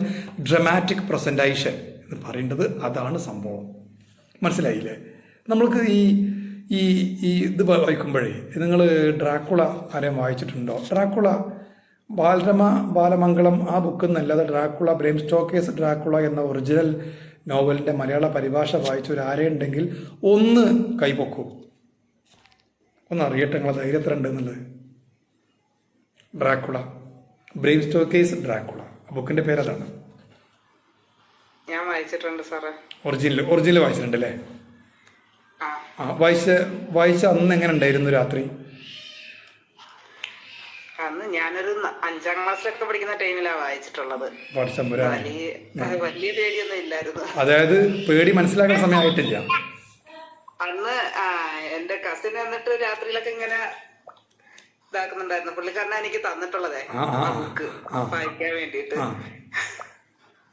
ഡ്രമാറ്റിക് പ്രസൻറ്റേഷൻ എന്ന് പറയേണ്ടത് അതാണ് സംഭവം. മനസ്സിലായില്ലേ? നമ്മൾക്ക് ഈ ഇത് വായിക്കുമ്പോഴേ, നിങ്ങൾ ഡ്രാക്കുള ആരെയും വായിച്ചിട്ടുണ്ടോ? ഡ്രാക്കുള ബാലമംഗളം ആ ബുക്ക് എന്നല്ലാതെ ഡ്രാക്കുള, ബ്രേം സ്റ്റോക്കേഴ്സ് ഡ്രാക്കുള എന്ന ഒറിജിനൽ നോവലിൻ്റെ മലയാള പരിഭാഷ വായിച്ചൊരു ആരെയുണ്ടെങ്കിൽ ഒന്ന് കൈപൊക്കൂ, ഒന്നറിയട്ടെ നിങ്ങളെ ധൈര്യത്തിലുണ്ട് എന്നുള്ളത്. ഡ്രാക്കുള, ബ്രേം സ്റ്റോക്കേഴ്സ് ഡ്രാക്കുള, ആ ബുക്കിൻ്റെ പേരതാണ്. ഞാൻ വായിച്ചിട്ടുണ്ട് സാറേ. ഒറിജിനൽ വായിച്ചിട്ടുണ്ട് അല്ലേ? വായിച്ച അന്ന് എങ്ങനെ ഉണ്ടായിരുന്നു രാത്രി? അന്ന് ഞാനൊരു 5ാം ക്ലാസ്സിലൊക്കെ പഠിക്കുന്ന ടൈമിലാണ് വായിച്ചിട്ടുള്ളത്. വലിയ പേടിയൊന്നും ഇല്ലായിരുന്നു. അതായത് പേടി മനസ്സിലാക്കുന്ന സമയമായിട്ടില്ല അന്ന്. എന്റെ കസിൻ എന്നിട്ട് രാത്രിയിലൊക്കെ ഇങ്ങനെ ഇതാക്കുന്നുണ്ടായിരുന്നു. പുള്ളിക്കാരനാ എനിക്ക് തന്നിട്ടുള്ളതേ ബുക്ക് വായിക്കാൻ വേണ്ടിയിട്ട്.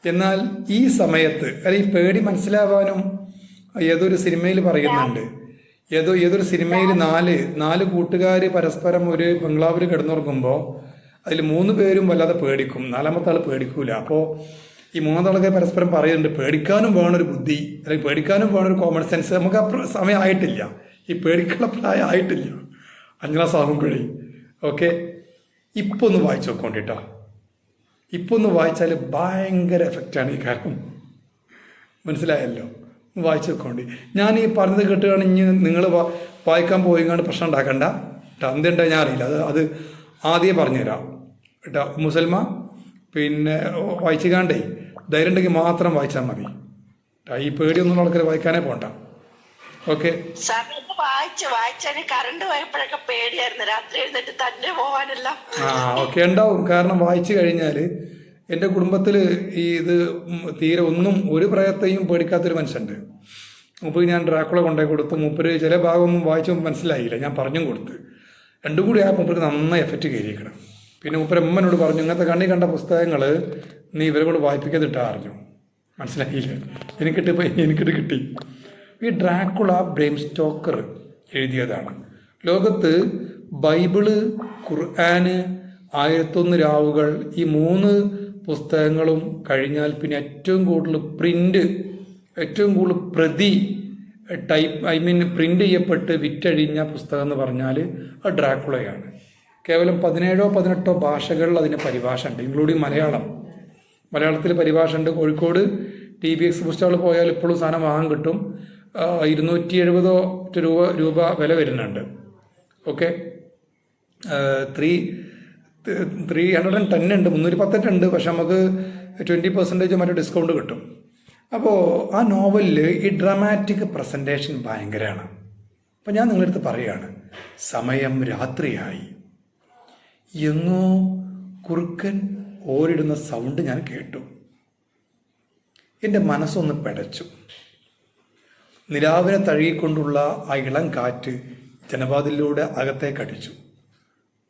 എന്നാൽ ഈ സമയത്ത് ഈ പേടി മനസ്സിലാവാനും ഏതൊരു സിനിമയിൽ പറയുന്നുണ്ട്, ഏതൊരു സിനിമയിൽ നാല് കൂട്ടുകാർ പരസ്പരം ഒരു ബംഗ്ലാവിൽ കിടന്നുറങ്ങുമ്പോൾ അതിൽ 3 പേരും വല്ലാതെ പേടിക്കും, 4ാമത്തെ ആൾ പേടിക്കൂല. അപ്പോൾ ഈ 3 പരസ്പരം പറയുന്നുണ്ട്, പേടിക്കാനും വേണൊരു ബുദ്ധി, അല്ലെങ്കിൽ പേടിക്കാനും വേണൊരു കോമൺ സെൻസ്. നമുക്ക് ആ സമയം ആയിട്ടില്ല, ഈ പേടിക്കുള്ള പ്രായം ആയിട്ടില്ല, 5ാം ക്ലാസ് ആകുമ്പോഴേ. ഓക്കെ, ഇപ്പോൾ ഒന്ന് വായിച്ചു നോക്കോണ്ടിട്ടോ. ഇപ്പോൾ ഒന്ന് വായിച്ചാൽ ഭയങ്കര എഫക്റ്റാണ് ഈ കാര്യം. മനസ്സിലായല്ലോ? വായിച്ചു വെക്കോണ്ടി. ഞാൻ ഈ പറഞ്ഞത് കേട്ടുകയാണെങ്കിൽ നിങ്ങൾ വായിക്കാൻ പോയിങ്ങാണ്ട് പ്രശ്നം ഉണ്ടാക്കണ്ട കേട്ടോ. എന്തുണ്ടാ ഞാൻ അറിയില്ല, അത് ആദ്യമേ പറഞ്ഞുതരാം കേട്ടോ. മുസൽമ പിന്നെ വായിച്ചുകാണ്ടേ ധൈര്യം ഉണ്ടെങ്കിൽ മാത്രം വായിച്ചാൽ മതി കേട്ടോ. ഈ പേടിയൊന്നും ആൾക്കാർ വായിക്കാനേ പോകണ്ട. ഓക്കെ, കറണ്ട് പോയപ്പോഴൊക്കെ പേടിയായിരുന്നു, രാത്രി എഴുന്നേറ്റ് തന്നെ പോവാനല്ല. ഓക്കെ ഉണ്ടാവും. കാരണം വായിച്ചു കഴിഞ്ഞാൽ എൻ്റെ കുടുംബത്തിൽ ഈ ഇത് തീരെ ഒന്നും ഒരു പ്രയത്തെയും പേടിക്കാത്തൊരു മനുഷ്യനുണ്ട്. മൂപ്പര് ഞാൻ ഡ്രാക്കുള കൊണ്ടുപോയി കൊടുത്തു. മൂപ്പര് ചില ഭാഗമൊന്നും വായിച്ചു മനസ്സിലായില്ല, ഞാൻ പറഞ്ഞും കൊടുത്ത്. രണ്ടും കൂടി ആ മൂപ്പർക്ക് നന്നായി എഫക്റ്റ് കയറിയിരിക്കണം. പിന്നെ മൂപ്പര് അമ്മനോട് പറഞ്ഞു, ഇങ്ങനത്തെ കണ്ണി കണ്ട പുസ്തകങ്ങൾ നീ ഇവരെ കൊണ്ട് വായിപ്പിക്കാതിട്ടാ അറിഞ്ഞു. മനസ്സിലായില്ല, എനിക്കിട്ട് കിട്ടി. ഈ ഡ്രാക്കുള ബ്രേം സ്റ്റോക്കർ എഴുതിയതാണ്. ലോകത്ത് ബൈബിള്, ഖുർആന്, 1001 രാവുകൾ, ഈ 3 പുസ്തകങ്ങളും കഴിഞ്ഞാൽ പിന്നെ ഏറ്റവും കൂടുതൽ പ്രതി പ്രിന്റ് ചെയ്യപ്പെട്ട് വിറ്റഴിഞ്ഞ പുസ്തകം എന്ന് പറഞ്ഞാൽ അത് ഡ്രാക്കുളയാണ്. കേവലം 17-18 ഭാഷകളിൽ അതിന് പരിഭാഷ ഉണ്ട്, ഇൻക്ലൂഡിങ് മലയാളത്തിൽ പരിഭാഷ ഉണ്ട്. കോഴിക്കോട് TBX പുസ്തകങ്ങൾ പോയാൽ ഇപ്പോഴും സാധനം വാങ്ങാൻ കിട്ടും. 270 രൂപ വില വരുന്നുണ്ട്. ഓക്കെ, 310 ഉണ്ട്, 318 ഉണ്ട്. പക്ഷെ നമുക്ക് 20% മറ്റു ഡിസ്കൗണ്ട് കിട്ടും. അപ്പോൾ ആ നോവലിൽ ഈ ഡ്രാമാറ്റിക് പ്രസൻറ്റേഷൻ ഭയങ്കരമാണ്. അപ്പം ഞാൻ നിങ്ങളുടെ അടുത്ത് പറയുകയാണ്, സമയം രാത്രിയായി. എങ്ങോ കുറുക്കൻ ഓരിടുന്ന സൗണ്ട് ഞാൻ കേട്ടു. എൻ്റെ മനസ്സൊന്ന് പെടച്ചു. നിലാവിനെ തഴുകിക്കൊണ്ടുള്ള ആ ഇളം കാറ്റ് ജനവാതിലൂടെ അകത്തേക്കടിച്ചു.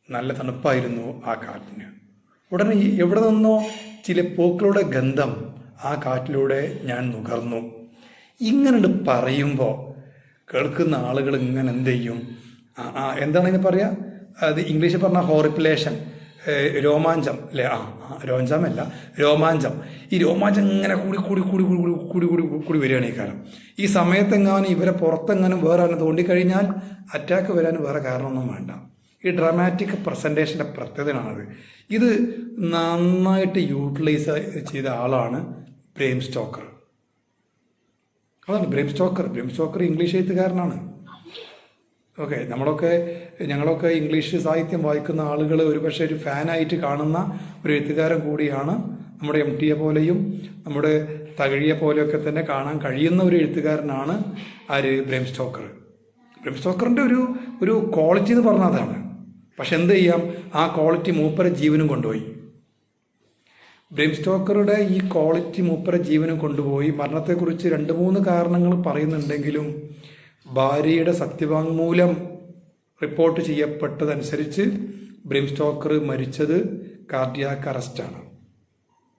നല്ല തണുപ്പായിരുന്നു ആ കാറ്റിന്. ഉടനെ എവിടെ നിന്നോ ചില പൂക്കളുടെ ഗന്ധം ആ കാറ്റിലൂടെ ഞാൻ നുകർന്നു. ഇങ്ങനെ പറയുമ്പോൾ കേൾക്കുന്ന ആളുകൾ ഇങ്ങനെ എന്ത് ചെയ്യും? എന്താണ് ഇതിന് പറയുക? അത് ഇംഗ്ലീഷിൽ പറഞ്ഞാൽ ഹോറിപ്പിലേഷൻ, രോമാഞ്ചം അല്ലേ? രോമാഞ്ചമല്ല, രോമാഞ്ചം. ഈ രോമാഞ്ചം ഇങ്ങനെ കൂടി വരികയാണ് ഈ കാലം. ഈ സമയത്തെങ്ങാനും ഇവരെ പുറത്തെങ്ങാനും വേറെ ആരും തോണ്ടിക്കഴിഞ്ഞാൽ അറ്റാക്ക് വരാൻ വേറെ കാരണമൊന്നും വേണ്ട. ഈ ഡ്രാമാറ്റിക് പ്രസൻറ്റേഷൻ്റെ പ്രത്യേകതയാണത്. ഇത് നന്നായിട്ട് യൂട്ടിലൈസ് ചെയ്ത ആളാണ് ബ്രേം സ്റ്റോക്കർ. അതാണ് ബ്രേം സ്റ്റോക്കർ ഇംഗ്ലീഷ് എഴുത്തുകാരനാണ്. ഓക്കെ, ഞങ്ങളൊക്കെ ഇംഗ്ലീഷ് സാഹിത്യം വായിക്കുന്ന ആളുകൾ ഒരുപക്ഷെ ഒരു ഫാനായിട്ട് കാണുന്ന ഒരു എഴുത്തുകാരൻ കൂടിയാണ്. നമ്മുടെ MT പോലെയും നമ്മുടെ തകഴിയെ പോലെയൊക്കെ തന്നെ കാണാൻ കഴിയുന്ന ഒരു എഴുത്തുകാരനാണ് ആര്? ബ്രേം സ്റ്റോക്കർ. ബ്രേം സ്റ്റോക്കറിൻ്റെ ഒരു ക്വാളിറ്റി എന്ന് പറഞ്ഞാൽ അതാണ്. പക്ഷെ എന്ത് ചെയ്യാം, ആ ക്വാളിറ്റി മൂപ്പര ജീവനും കൊണ്ടുപോയി. ബ്രേം സ്റ്റോക്കറുടെ ഈ ക്വാളിറ്റി മൂപ്പര ജീവനും കൊണ്ടുപോയി. മരണത്തെക്കുറിച്ച് 2-3 കാരണങ്ങൾ പറയുന്നുണ്ടെങ്കിലും ഭാര്യയുടെ സത്യവാങ്മൂലം റിപ്പോർട്ട് ചെയ്യപ്പെട്ടതനുസരിച്ച് ബ്രേം സ്റ്റോക്കർ മരിച്ചത് കാർഡിയാക് അറസ്റ്റാണ്.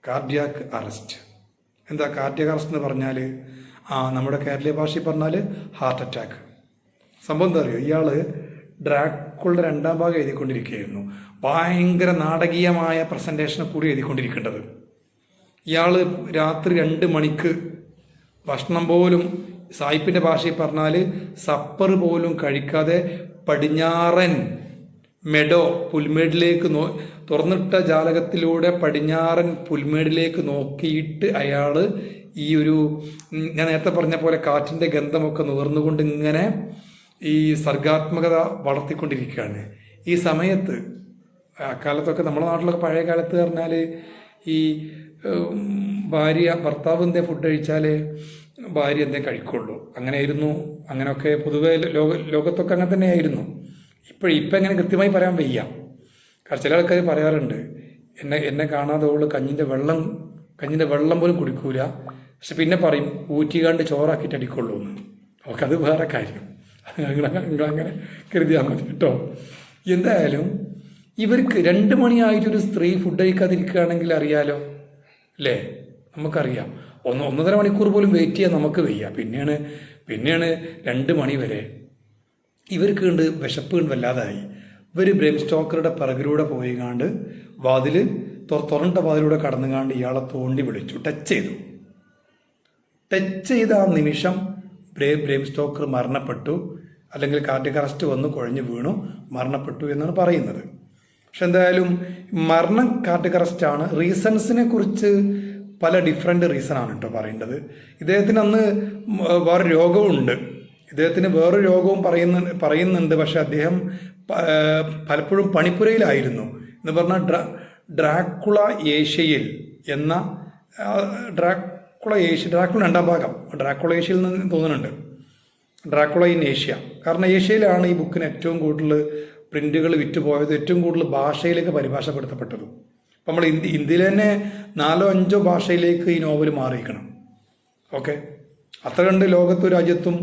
Cardiac arrest. എന്താ കാർഡിയാക് അറസ്റ്റ് എന്ന് പറഞ്ഞാൽ? നമ്മുടെ കേരളീയ ഭാഷയിൽ പറഞ്ഞാൽ ഹാർട്ട് അറ്റാക്ക്. സംഭവം എന്താ അറിയോ? ഇയാൾ ഡ്രാക്കുളുടെ 2ാം ഭാഗം എഴുതിക്കൊണ്ടിരിക്കുകയായിരുന്നു. ഭയങ്കര നാടകീയമായ പ്രസൻറ്റേഷനെ കൂടി എഴുതിക്കൊണ്ടിരിക്കേണ്ടത്. ഇയാൾ രാത്രി 2 മണിക്ക് ഭക്ഷണം പോലും, സായിപ്പിൻ്റെ ഭാഷയിൽ പറഞ്ഞാൽ സപ്പർ പോലും കഴിക്കാതെ പടിഞ്ഞാറൻ മെഡോ പുൽമേടിലേക്ക് തുറന്നിട്ട ജാലകത്തിലൂടെ പടിഞ്ഞാറൻ പുൽമേടിലേക്ക് നോക്കിയിട്ട് അയാൾ ഈ ഞാൻ നേരത്തെ പറഞ്ഞ പോലെ കാറ്റിൻ്റെ ഗന്ധമൊക്കെ നുകർന്നുകൊണ്ട് ഇങ്ങനെ ഈ സർഗാത്മകത വളർത്തിക്കൊണ്ടിരിക്കുകയാണ്. ഈ സമയത്ത് അക്കാലത്തൊക്കെ നമ്മുടെ നാട്ടിലൊക്കെ പഴയ കാലത്ത് പറഞ്ഞാൽ ഈ ഭർത്താവ് എന്തേ ഫുഡ് കഴിച്ചാൽ ഭാര്യ എന്തേ കഴിക്കുള്ളൂ, അങ്ങനെയായിരുന്നു. അങ്ങനെയൊക്കെ പൊതുവെ ലോകത്തൊക്കെ അങ്ങനെ തന്നെയായിരുന്നു. ഇപ്പം എങ്ങനെ കൃത്യമായി പറയാൻ വയ്യ. കാരണം ചില ആൾക്കാർ പറയാറുണ്ട്, എന്നെ കാണാതെ അവള് കഞ്ഞിൻ്റെ വെള്ളം പോലും കുടിക്കൂല, പക്ഷെ പിന്നെ പറയും ഊറ്റിക്കാണ്ട് ചോറാക്കിയിട്ട് അടിക്കുള്ളൂ എന്ന്. ഓക്കെ, അത് വേറെ കാര്യം. നിങ്ങളങ്ങനെ കരുതിയാൽ മതി കേട്ടോ. എന്തായാലും ഇവർക്ക് 2 മണിയായിട്ടൊരു സ്ത്രീ ഫുഡ് കഴിക്കാതിരിക്കുകയാണെങ്കിൽ അറിയാലോ അല്ലേ? നമുക്കറിയാം. 1.5 മണിക്കൂർ പോലും വെയിറ്റ് ചെയ്യാൻ നമുക്ക് വയ്യ. പിന്നെയാണ് 2 മണി വരെ. ഇവർക്ക് കണ്ട് വിശപ്പ് വല്ലാതായി. ഇവർ ബ്രേം സ്റ്റോക്കറുടെ പിറകിലൂടെ പോയിക്കാണ്ട് തുറന്നിട്ട വാതിലൂടെ കടന്നുകാണ്ട് ഇയാളെ തോണ്ടി വിളിച്ചു, ടച്ച് ചെയ്ത ആ നിമിഷം ബ്രേം സ്റ്റോക്കർ മരണപ്പെട്ടു, അല്ലെങ്കിൽ കാർഡിയാക് അറസ്റ്റ് വന്ന് കുഴഞ്ഞു വീണു മരണപ്പെട്ടു എന്നാണ് പറയുന്നത്. പക്ഷെ എന്തായാലും മരണം കാർഡിയാക് അറസ്റ്റാണ്. റീസൺസിനെ കുറിച്ച് പല ഡിഫറെൻ്റ് റീസണാണ് കേട്ടോ പറയേണ്ടത്. ഇദ്ദേഹത്തിന് അന്ന് വേറെ രോഗമുണ്ട്, ഇദ്ദേഹത്തിന് വേറൊരു രോഗവും പറയുന്നുണ്ട്. പക്ഷെ അദ്ദേഹം പലപ്പോഴും പണിപ്പുരയിലായിരുന്നു എന്ന് പറഞ്ഞാൽ ഡ്രാക്കുള ഏഷ്യയിൽ എന്ന ഡ്രാക്കുള 2ാം ഭാഗം ഡ്രാക്കുള ഏഷ്യയിൽ നിന്ന് തോന്നുന്നുണ്ട്, ഡ്രാക്കുള ഇൻ ഏഷ്യ. കാരണം ഏഷ്യയിലാണ് ഈ ബുക്കിന് ഏറ്റവും കൂടുതൽ പ്രിന്റുകൾ വിറ്റുപോയത്, ഏറ്റവും കൂടുതൽ ഭാഷയിലേക്ക് പരിഭാഷപ്പെടുത്തപ്പെട്ടതും. അപ്പം നമ്മൾ ഇന്ത്യയിൽ തന്നെ 4-5 ഭാഷയിലേക്ക് ഈ നോവൽ മാറിയിരിക്കണം. ഓക്കെ, അത്ര കണ്ട് ലോകത്ത് ഒരു രാജ്യത്തും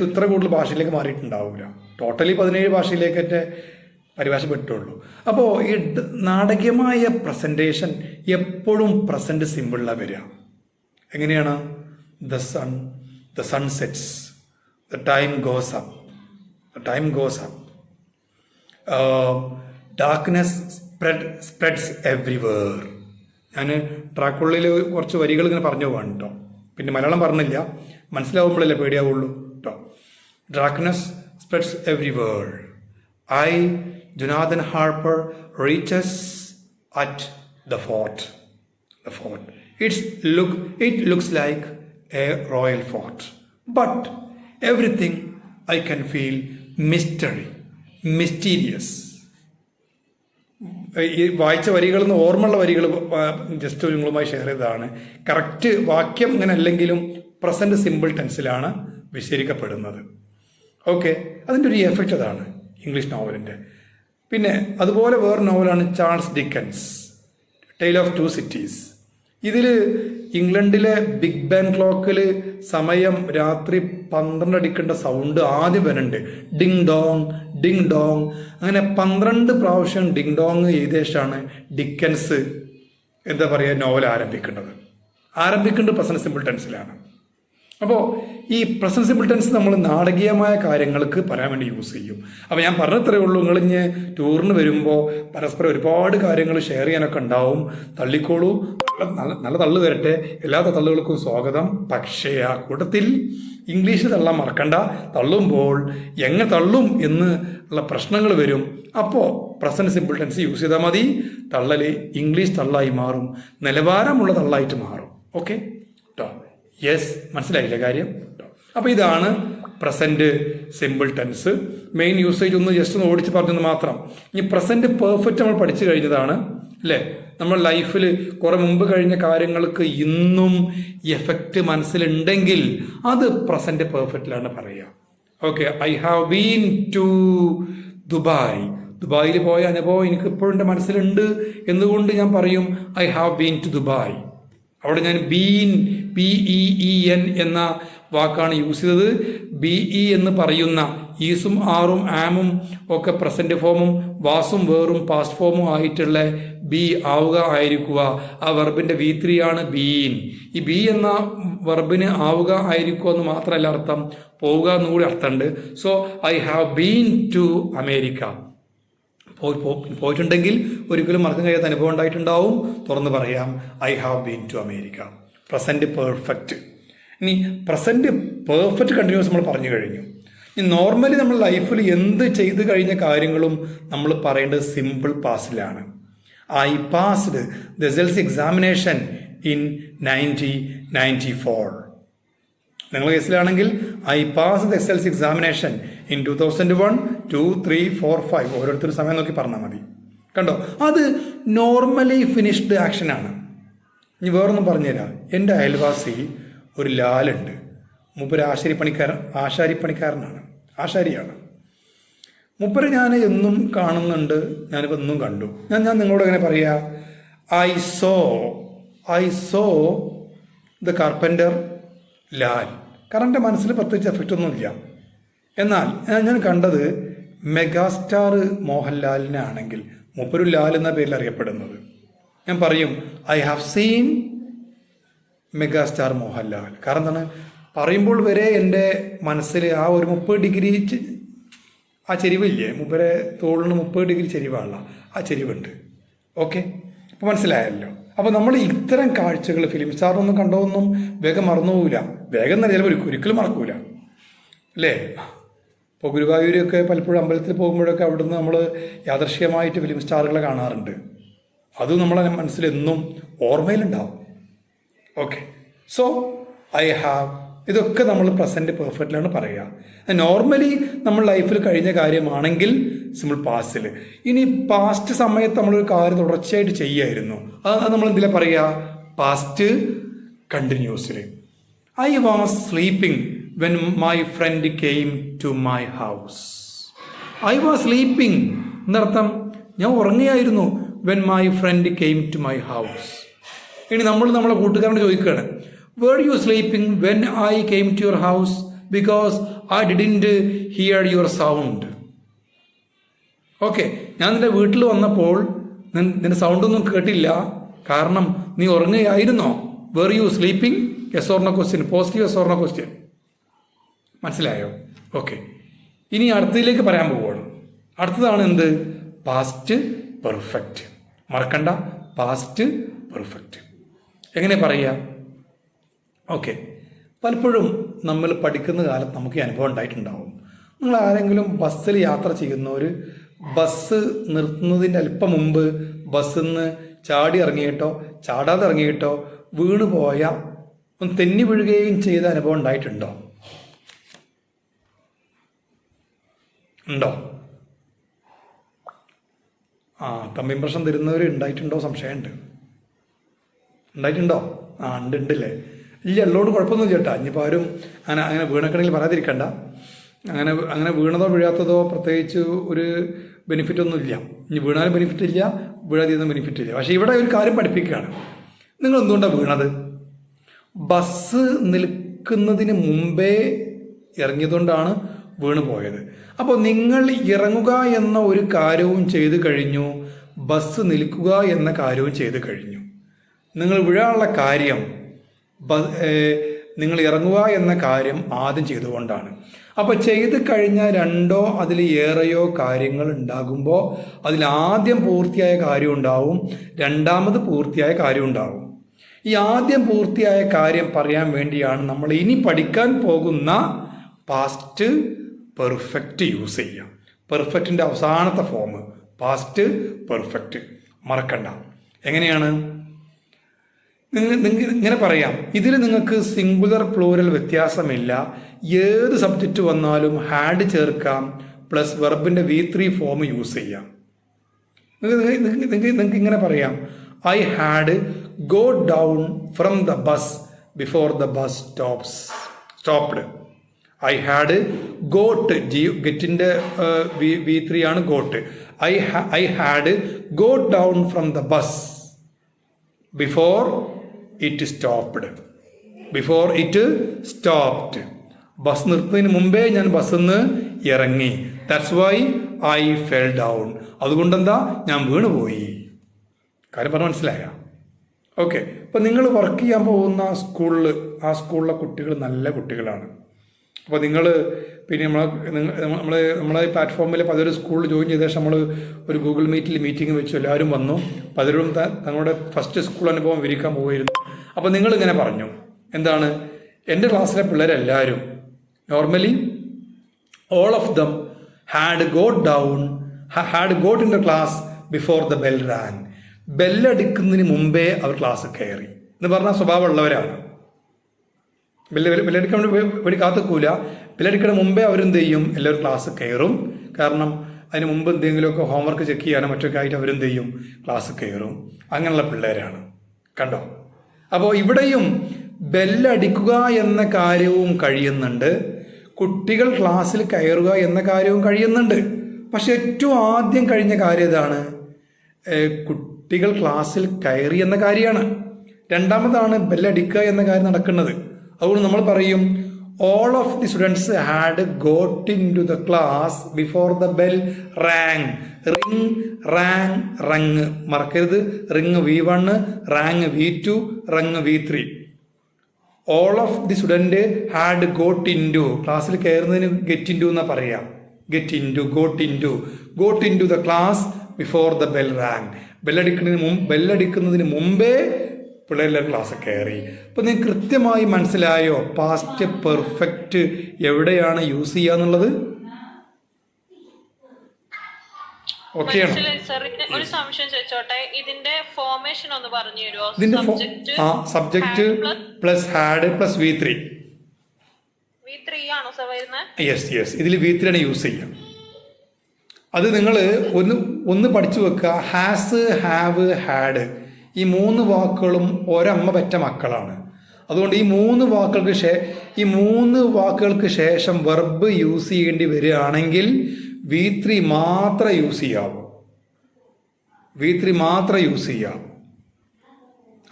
ഇത്ര കൂടുതൽ ഭാഷയിലേക്ക് മാറിയിട്ടുണ്ടാവില്ല. ടോട്ടലി 17 ഭാഷയിലേക്കൊക്കെ പരിഭാഷപ്പെട്ടുള്ളൂ. അപ്പോൾ ഈ നാടകീയമായ പ്രസൻറ്റേഷൻ എപ്പോഴും പ്രസൻറ്റ് സിമ്പിളിലാണ് വരിക. എങ്ങനെയാണ്? The sun sets, the time goes up, darkness spreads everywhere. ഞാൻ ഡ്രാക്കുളയിൽ കുറച്ച് വരികൾ ഇങ്ങനെ പറഞ്ഞു പോകാൻ കേട്ടോ, പിന്നെ മലയാളം പറഞ്ഞില്ല, മനസ്സിലാവുമ്പോഴല്ലേ പേടിയാവുള്ളൂ കേട്ടോ. Darkness spreads everywhere. Jonathan Harper reaches at the fort. It looks like a royal fort, but everything I can feel mysterious. ഈ വായിച്ച വരികളിൽ നിന്ന് ഓർമ്മയുള്ള വരികൾ ജസ്റ്റ് നിങ്ങളുമായി ഷെയർ ചെയ്തതാണ്. കറക്റ്റ് വാക്യം ഇങ്ങനെ അല്ലെങ്കിലും പ്രസന്റ് സിമ്പിൾ ടെൻസിലാണ് വിശദീകരിക്കപ്പെടുന്നത്. ഓക്കെ, അതിൻ്റെ ഒരു എഫക്റ്റ് അതാണ് ഇംഗ്ലീഷ് നോവലിൻ്റെ. പിന്നെ അതുപോലെ വേറെ നോവലാണ് Charles Dickens, tale of 2 cities. ഇതിൽ ഇംഗ്ലണ്ടിലെ ബിഗ് ബാൻ ക്ലോക്കിൽ സമയം രാത്രി 12 അടിക്കേണ്ട സൗണ്ട് ആദ്യം വരുന്നുണ്ട്, ഡിങ് ഡോങ് ഡിങ് ഡോങ്. അങ്ങനെ 12 പ്രാവശ്യം ഡിങ് ഡോങ് ചെയ്തേഷാണ് ഡിക്കൻസ് എന്താ പറയുക നോവൽ ആരംഭിക്കേണ്ടത് പ്രസന്റ് സിമ്പിൾ ടെൻസിലാണ്. അപ്പോൾ ഈ പ്രസന്റ് സിമ്പിൾ ടെൻസ് നമ്മൾ നാടകീയമായ കാര്യങ്ങൾക്ക് പറയാൻ വേണ്ടി യൂസ് ചെയ്യും. അപ്പോൾ ഞാൻ പറഞ്ഞത്രേ ഉള്ളൂ, നിങ്ങളിഞ്ഞ് ടൂറിന് വരുമ്പോൾ പരസ്പരം ഒരുപാട് കാര്യങ്ങൾ ഷെയർ ചെയ്യാനൊക്കെ ഉണ്ടാവും. തള്ളിക്കോളൂ, നല്ല തള്ളു വരട്ടെ, എല്ലാ തള്ളുകൾക്കും സ്വാഗതം. പക്ഷേ ആ കൂട്ടത്തിൽ ഇംഗ്ലീഷ് തള്ളാൻ മറക്കണ്ട. തള്ളുമ്പോൾ എങ്ങനെ തള്ളും എന്ന് ഉള്ള പ്രശ്നങ്ങൾ വരും. അപ്പോൾ പ്രസന്റ് സിമ്പിൾ ടെൻസ് യൂസ് ചെയ്താൽ മതി. തള്ളൽ ഇംഗ്ലീഷ് തള്ളായി മാറും, നിലവാരമുള്ള തള്ളായിട്ട് മാറും. ഓക്കെ കേട്ടോ, യെസ്, മനസ്സിലായില്ലേ കാര്യം? അപ്പോൾ ഇതാണ് present simple tense. Main usage ഒന്ന് ജസ്റ്റ് ഒന്ന് ഓടിച്ച് പറഞ്ഞത് മാത്രം. ഇനി പ്രസന്റ് പെർഫെക്റ്റ് നമ്മൾ പഠിച്ചു കഴിഞ്ഞതാണ് അല്ലേ? നമ്മൾ ലൈഫിൽ കുറെ മുമ്പ് കഴിഞ്ഞ കാര്യങ്ങൾക്ക് ഇന്നും എഫക്റ്റ് മനസ്സിലുണ്ടെങ്കിൽ അത് പ്രസന്റ് പെർഫെക്റ്റിലാണ് പറയുക. Okay, I have been to ദുബായിൽ പോയ അനുഭവം എനിക്ക് ഇപ്പോഴും എൻ്റെ മനസ്സിലുണ്ട് എന്നുകൊണ്ട് ഞാൻ പറയും I have been to Dubai. അവിടെ ഞാൻ BEEN എന്ന വാക്കാണ് യൂസ് ചെയ്തത്. BE എന്ന് പറയുന്ന ഈസും ആറും ആമും ഒക്കെ പ്രസന്റ് ഫോമും വാസും വേറും പാസ്റ്റ് ഫോമും ആയിട്ടുള്ള ബി ആവുക ആയിരിക്കുക. ആ വെർബിന്റെ V3 ആണ് ബീൻ. ഈ ബി എന്ന വെർബിന് ആവുക ആയിരിക്കുക എന്ന് മാത്രമല്ല അർത്ഥം, പോവുക എന്നുകൂടി അർത്ഥമുണ്ട്. So I have been to America. പോയിട്ടുണ്ടെങ്കിൽ ഒരിക്കലും മറക്കാൻ കഴിയാത്ത അനുഭവം ഉണ്ടായിട്ടുണ്ടാവും. തുറന്ന് പറയാം, I have been to America. Present perfect. ഇനി പ്രസന്റ് പെർഫെക്റ്റ് കണ്ടിന്യൂസ് നമ്മൾ പറഞ്ഞു കഴിഞ്ഞു. ഇനി നോർമലി നമ്മൾ ലൈഫിൽ എന്ത് ചെയ്ത് കഴിഞ്ഞ കാര്യങ്ങളും നമ്മൾ പറയേണ്ടത് സിമ്പിൾ പാസ്റ്റിലാണ്. I passed the SSLC examination in 1994. നിങ്ങളുടെ കേസിലാണെങ്കിൽ I pass the SSLC examination in 2001, 2, 3, 4, 5. ഓരോരുത്തരും സമയം നോക്കി പറഞ്ഞാൽ മതി. കണ്ടോ, അത് നോർമലി ഫിനിഷ്ഡ് ആക്ഷനാണ്. ഇനി വേറൊന്നും പറഞ്ഞുതരാം. എൻ്റെ അയൽവാസി ഒരു ലാലുണ്ട്. മൂപ്പര് ആശാരിപ്പണിക്കാരനാണ്, ആശാരിയാണ്. മൂപ്പര് ഞാൻ എന്നും കാണുന്നുണ്ട്, ഞാനിപ്പോൾ എന്നും കണ്ടു. ഞാൻ നിങ്ങളോട് എങ്ങനെ പറയാ, I so the carpenter Lal. കാരണം എൻ്റെ മനസ്സിൽ പ്രത്യേകിച്ച് എഫക്റ്റ് ഒന്നുമില്ല. എന്നാൽ ഞാൻ കണ്ടത് മെഗാസ്റ്റാർ മോഹൻലാലിനെ ആണെങ്കിൽ മൂപ്പര് ലാൽ എന്ന പേരിൽ അറിയപ്പെടുന്നത്. ഞാൻ പറയും I have seen megastar Mohanlal. കാരണം എന്താണ്, പറയുമ്പോൾ വരെ എൻ്റെ മനസ്സിൽ ആ ഒരു 30 ഡിഗ്രി ആ ചെരിവില്ലേ, മൂപ്പരെ തോളിന് 30 ഡിഗ്രി ചെരിവാണല്ലോ, ആ ചെരിവുണ്ട്. ഓക്കെ, അപ്പോൾ മനസ്സിലായല്ലോ. അപ്പോൾ നമ്മൾ ഇത്തരം കാഴ്ചകൾ ഫിലിം സ്റ്റാറിനൊന്നും കണ്ടതൊന്നും വേഗം മറന്നുപോകില്ല. വേഗം തന്നെ ചിലപ്പോൾ ഒരിക്കലും മറക്കൂല അല്ലേ? ഇപ്പോൾ ഗുരുവായൂരൊക്കെ പലപ്പോഴും അമ്പലത്തിൽ പോകുമ്പോഴൊക്കെ അവിടുന്ന് നമ്മൾ യാദൃശ്യമായിട്ട് ഫിലിം സ്റ്റാറുകളെ കാണാറുണ്ട്. അതും നമ്മളെ മനസ്സിലെന്നും ഓർമ്മയിലുണ്ടാവും. ഓക്കെ. സോ ഐ ഹാവ്, ഇതൊക്കെ നമ്മൾ പ്രസൻറ്റ് പെർഫെക്റ്റിലാണ് പറയുക. നോർമലി നമ്മൾ ലൈഫിൽ കഴിഞ്ഞ കാര്യമാണെങ്കിൽ സിമ്പിൾ പാസ്റ്റിൽ. ഇനി പാസ്റ്റ് സമയത്ത് നമ്മളൊരു കാര്യം തുടർച്ചയായിട്ട് ചെയ്യായിരുന്നു, അത് നമ്മൾ എന്തിനാ പറയുക? പാസ്റ്റ് കണ്ടിന്യൂസിൽ. I was sleeping when my friend came to my house. I was sleeping എന്നർത്ഥം ഞാൻ ഉറങ്ങിയായിരുന്നു. When my friend came to my house. ഇനി നമ്മളെ കൂട്ടുകാരനോട് ചോദിക്കുകയാണ്, were you sleeping when I came to your house? Because I didn't hear your sound. Okay, ഞാൻ നിന്റെ വീട്ടിൽ വന്നപ്പോൾ നിന്റെ സൗണ്ടൊന്നും കേട്ടില്ല, കാരണം നീ ഉറങ്ങുകയായിരുന്നോ? were you sleeping? yes or no question, positive yes or no question. മനസ്സിലായോ? ഓക്കെ, ഇനി അടുത്തതിലേക്ക് പറയാൻ പോവുകയാണ്. അടുത്തതാണ് എന്ത്? Past perfect. മറക്കണ്ട, പാസ്റ്റ് പെർഫെക്റ്റ്. എങ്ങനെ പറയുക? ഓക്കെ, പലപ്പോഴും നമ്മൾ പഠിക്കുന്ന കാലത്ത് നമുക്ക് ഈ അനുഭവം ഉണ്ടായിട്ടുണ്ടാവും. നിങ്ങൾ ആരെങ്കിലും ബസ്സിൽ യാത്ര ചെയ്യുന്നവർ ബസ് നിർത്തുന്നതിൻ്റെ അല്പം മുമ്പ് ബസ്സിൽ നിന്ന് ചാടി ഇറങ്ങിയിട്ടോ ചാടാതെ ഇറങ്ങിയിട്ടോ വീണ് പോയ, ഒന്ന് തെന്നി വീഴുകയും ചെയ്ത അനുഭവം ഉണ്ടായിട്ടുണ്ടോ? ഉണ്ടോ? തമ്പ് ഇംപ്രഷൻ തരുന്നവർ ഉണ്ടായിട്ടുണ്ടോ? സംശയമുണ്ട്. ഉണ്ടായിട്ടുണ്ടോ? ഉണ്ടല്ലേ? ഇല്ല, എല്ലോട് കുഴപ്പമൊന്നും ചേട്ടാ. ഇനിയിപ്പോൾ ആരും അങ്ങനെ വീണക്കണെങ്കിൽ പറയാതിരിക്കണ്ട. അങ്ങനെ വീണതോ വീഴാത്തതോ പ്രത്യേകിച്ച് ഒരു ബെനിഫിറ്റ് ഒന്നും ഇല്ല. ഇനി വീണാലും ബെനിഫിറ്റ് ഇല്ല, വീഴാതിരുന്ന ബെനിഫിറ്റ് ഇല്ല. പക്ഷേ ഇവിടെ ഒരു കാര്യം പഠിപ്പിക്കുകയാണ്. നിങ്ങൾ എന്തുകൊണ്ടാണ് വീണത്? ബസ് നിൽക്കുന്നതിന് മുമ്പേ ഇറങ്ങിയതുകൊണ്ടാണ് വീണ് പോയത്. അപ്പോൾ നിങ്ങൾ ഇറങ്ങുക എന്ന ഒരു കാര്യവും ചെയ്തു കഴിഞ്ഞു, ബസ് നിൽക്കുക എന്ന കാര്യവും ചെയ്തു കഴിഞ്ഞു. നിങ്ങൾ വീഴാനുള്ള കാര്യം, നിങ്ങൾ ഇറങ്ങുക എന്ന കാര്യം ആദ്യം ചെയ്തുകൊണ്ടാണ്. അപ്പോൾ ചെയ്ത് കഴിഞ്ഞ രണ്ടോ അതിലേറെയോ കാര്യങ്ങൾ ഉണ്ടാകുമ്പോൾ അതിലാദ്യം പൂർത്തിയായ കാര്യം ഉണ്ടാവും, രണ്ടാമത് പൂർത്തിയായ കാര്യം ഉണ്ടാവും. ഈ ആദ്യം പൂർത്തിയായ കാര്യം പറയാൻ വേണ്ടിയാണ് നമ്മൾ ഇനി പഠിക്കാൻ പോകുന്ന പാസ്റ്റ് പെർഫെക്റ്റ് യൂസ് ചെയ്യുക. പെർഫെക്റ്റിൻ്റെ അവസാനത്തെ ഫോം പാസ്റ്റ് പെർഫെക്റ്റ്. മറക്കണ്ട. എങ്ങനെയാണ്? ഇങ്ങനെ പറയാം, ഇതിൽ നിങ്ങൾക്ക് സിംഗുലർ പ്ലൂരൽ വ്യത്യാസമില്ല. ഏത് സബ്ജക്റ്റ് വന്നാലും ഹാഡ് ചേർക്കാം, പ്ലസ് വെർബിൻ്റെ V3 ഫോം യൂസ് ചെയ്യാം. നിങ്ങൾക്ക് ഇങ്ങനെ പറയാം, I had go down from the bus before the bus stopped. I had got, ഗെറ്റിൻ്റെ V3 ആണ് got. I had go down from the bus before it stopped. Before it stopped. Bus നിർത്തുന്നതിന് മുമ്പേ ഞാൻ ബസ്സിൽ നിന്ന് ഇറങ്ങി. That's why I fell down. അതുകൊണ്ടെന്താ? ഞാൻ വീണുപോയി. കാര്യം പറഞ്ഞാൽ മനസ്സിലായ? ഓക്കെ. അപ്പോൾ നിങ്ങൾ വർക്ക് ചെയ്യാൻ പോകുന്ന ആ സ്കൂളിലെ കുട്ടികൾ നല്ല കുട്ടികളാണ്. അപ്പോൾ നിങ്ങൾ പിന്നെ നമ്മളെ പ്ലാറ്റ്ഫോമിൽ പലരും സ്കൂളിൽ ജോയിൻ ചെയ്ത ശേഷം നമ്മൾ ഒരു ഗൂഗിൾ മീറ്റിൽ മീറ്റിംഗ് വെച്ചു, എല്ലാവരും വന്നു. പലരും തങ്ങളുടെ ഫസ്റ്റ് സ്കൂൾ അനുഭവം വിവരിക്കാൻ പോയിരുന്നു. അപ്പോൾ നിങ്ങളിങ്ങനെ പറഞ്ഞു, എന്താണ്? എൻ്റെ ക്ലാസ്സിലെ പിള്ളേരെല്ലാവരും normally all of them had got in the class before the bell ran. ബെല്ലടിക്കുന്നതിന് മുമ്പേ അവർ ക്ലാസ് കയറി എന്ന് പറഞ്ഞാൽ സ്വഭാവമുള്ളവരാണ്. ബെല്ലടിക്കാൻ വേണ്ടി കാത്തുക്കൂല. ബെല്ലടിക്കണ മുമ്പേ അവരെന്ത് ചെയ്യും? എല്ലാവരും ക്ലാസ് കയറും. കാരണം അതിന് മുമ്പ് എന്തെങ്കിലുമൊക്കെ ഹോംവർക്ക് ചെക്ക് ചെയ്യാനോ മറ്റൊക്കെ ആയിട്ട് അവരെന്ത് ചെയ്യും? ക്ലാസ് കയറും. അങ്ങനെയുള്ള പിള്ളേരാണ്. കണ്ടോ? അപ്പോൾ ഇവിടെയും ബെല്ലടിക്കുക എന്ന കാര്യവും കഴിയുന്നുണ്ട്, കുട്ടികൾ ക്ലാസ്സിൽ കയറുക എന്ന കാര്യവും കഴിയുന്നുണ്ട്. പക്ഷെ ഏറ്റവും ആദ്യം കഴിഞ്ഞ കാര്യം ഇതാണ്, കുട്ടികൾ ക്ലാസ്സിൽ കയറി എന്ന കാര്യമാണ്. രണ്ടാമതാണ് ബെല്ലടിക്കുക എന്ന കാര്യം നടക്കുന്നത്. അതുകൊണ്ട് നമ്മൾ പറയും all of the students had got into the class before the bell rang. Ring, rang, rang. മറക്കരുത്. Ring V1, rang V2, rung V3. all of the student had got into. ക്ലാസ്സിൽ കയറുന്നതിന് get into എന്നാ പറയാ. get into, got into the class before the bell rang. ബെല്ലടിക്കുന്നതിന് മുമ്പേ പിള്ളേരെല്ലാം class കയറി. അപ്പോൾ നിങ്ങൾക്ക് കൃത്യമായി മനസ്സിലായോ പാസ്റ്റ് പെർഫെക്റ്റ് എവിടെയാണ് യൂസ് ചെയ്യുക എന്നുള്ളത്? ഓക്കെയാണോ? മനസ്സിലായി സർ. ഒരു സംശയം ചോദിച്ചോട്ടെ, ഇതിന്റെ ഫോർമേഷൻ ഒന്ന് പറഞ്ഞു തരുമോ? ഇതിന്റെ subject plus had plus V3. V3 ആണോ സർ വരുന്നത്? യെസ് ഇതിൽ V3 ആണ് യൂസ് ചെയ്യുക. അത് നിങ്ങൾ ഒന്ന് പഠിച്ചു വെക്കുക. ഹാസ്, ഹാവ്, ഹാഡ് ഈ 3 വാക്കുകളും ഒരമ്മ പെറ്റ മക്കളാണ്. അതുകൊണ്ട് ഈ 3 വാക്കുകൾക്ക് ശേഷം വെർബ് യൂസ് ചെയ്യേണ്ടി വരികയാണെങ്കിൽ V3 മാത്രം യൂസ് ചെയ്യാവൂ.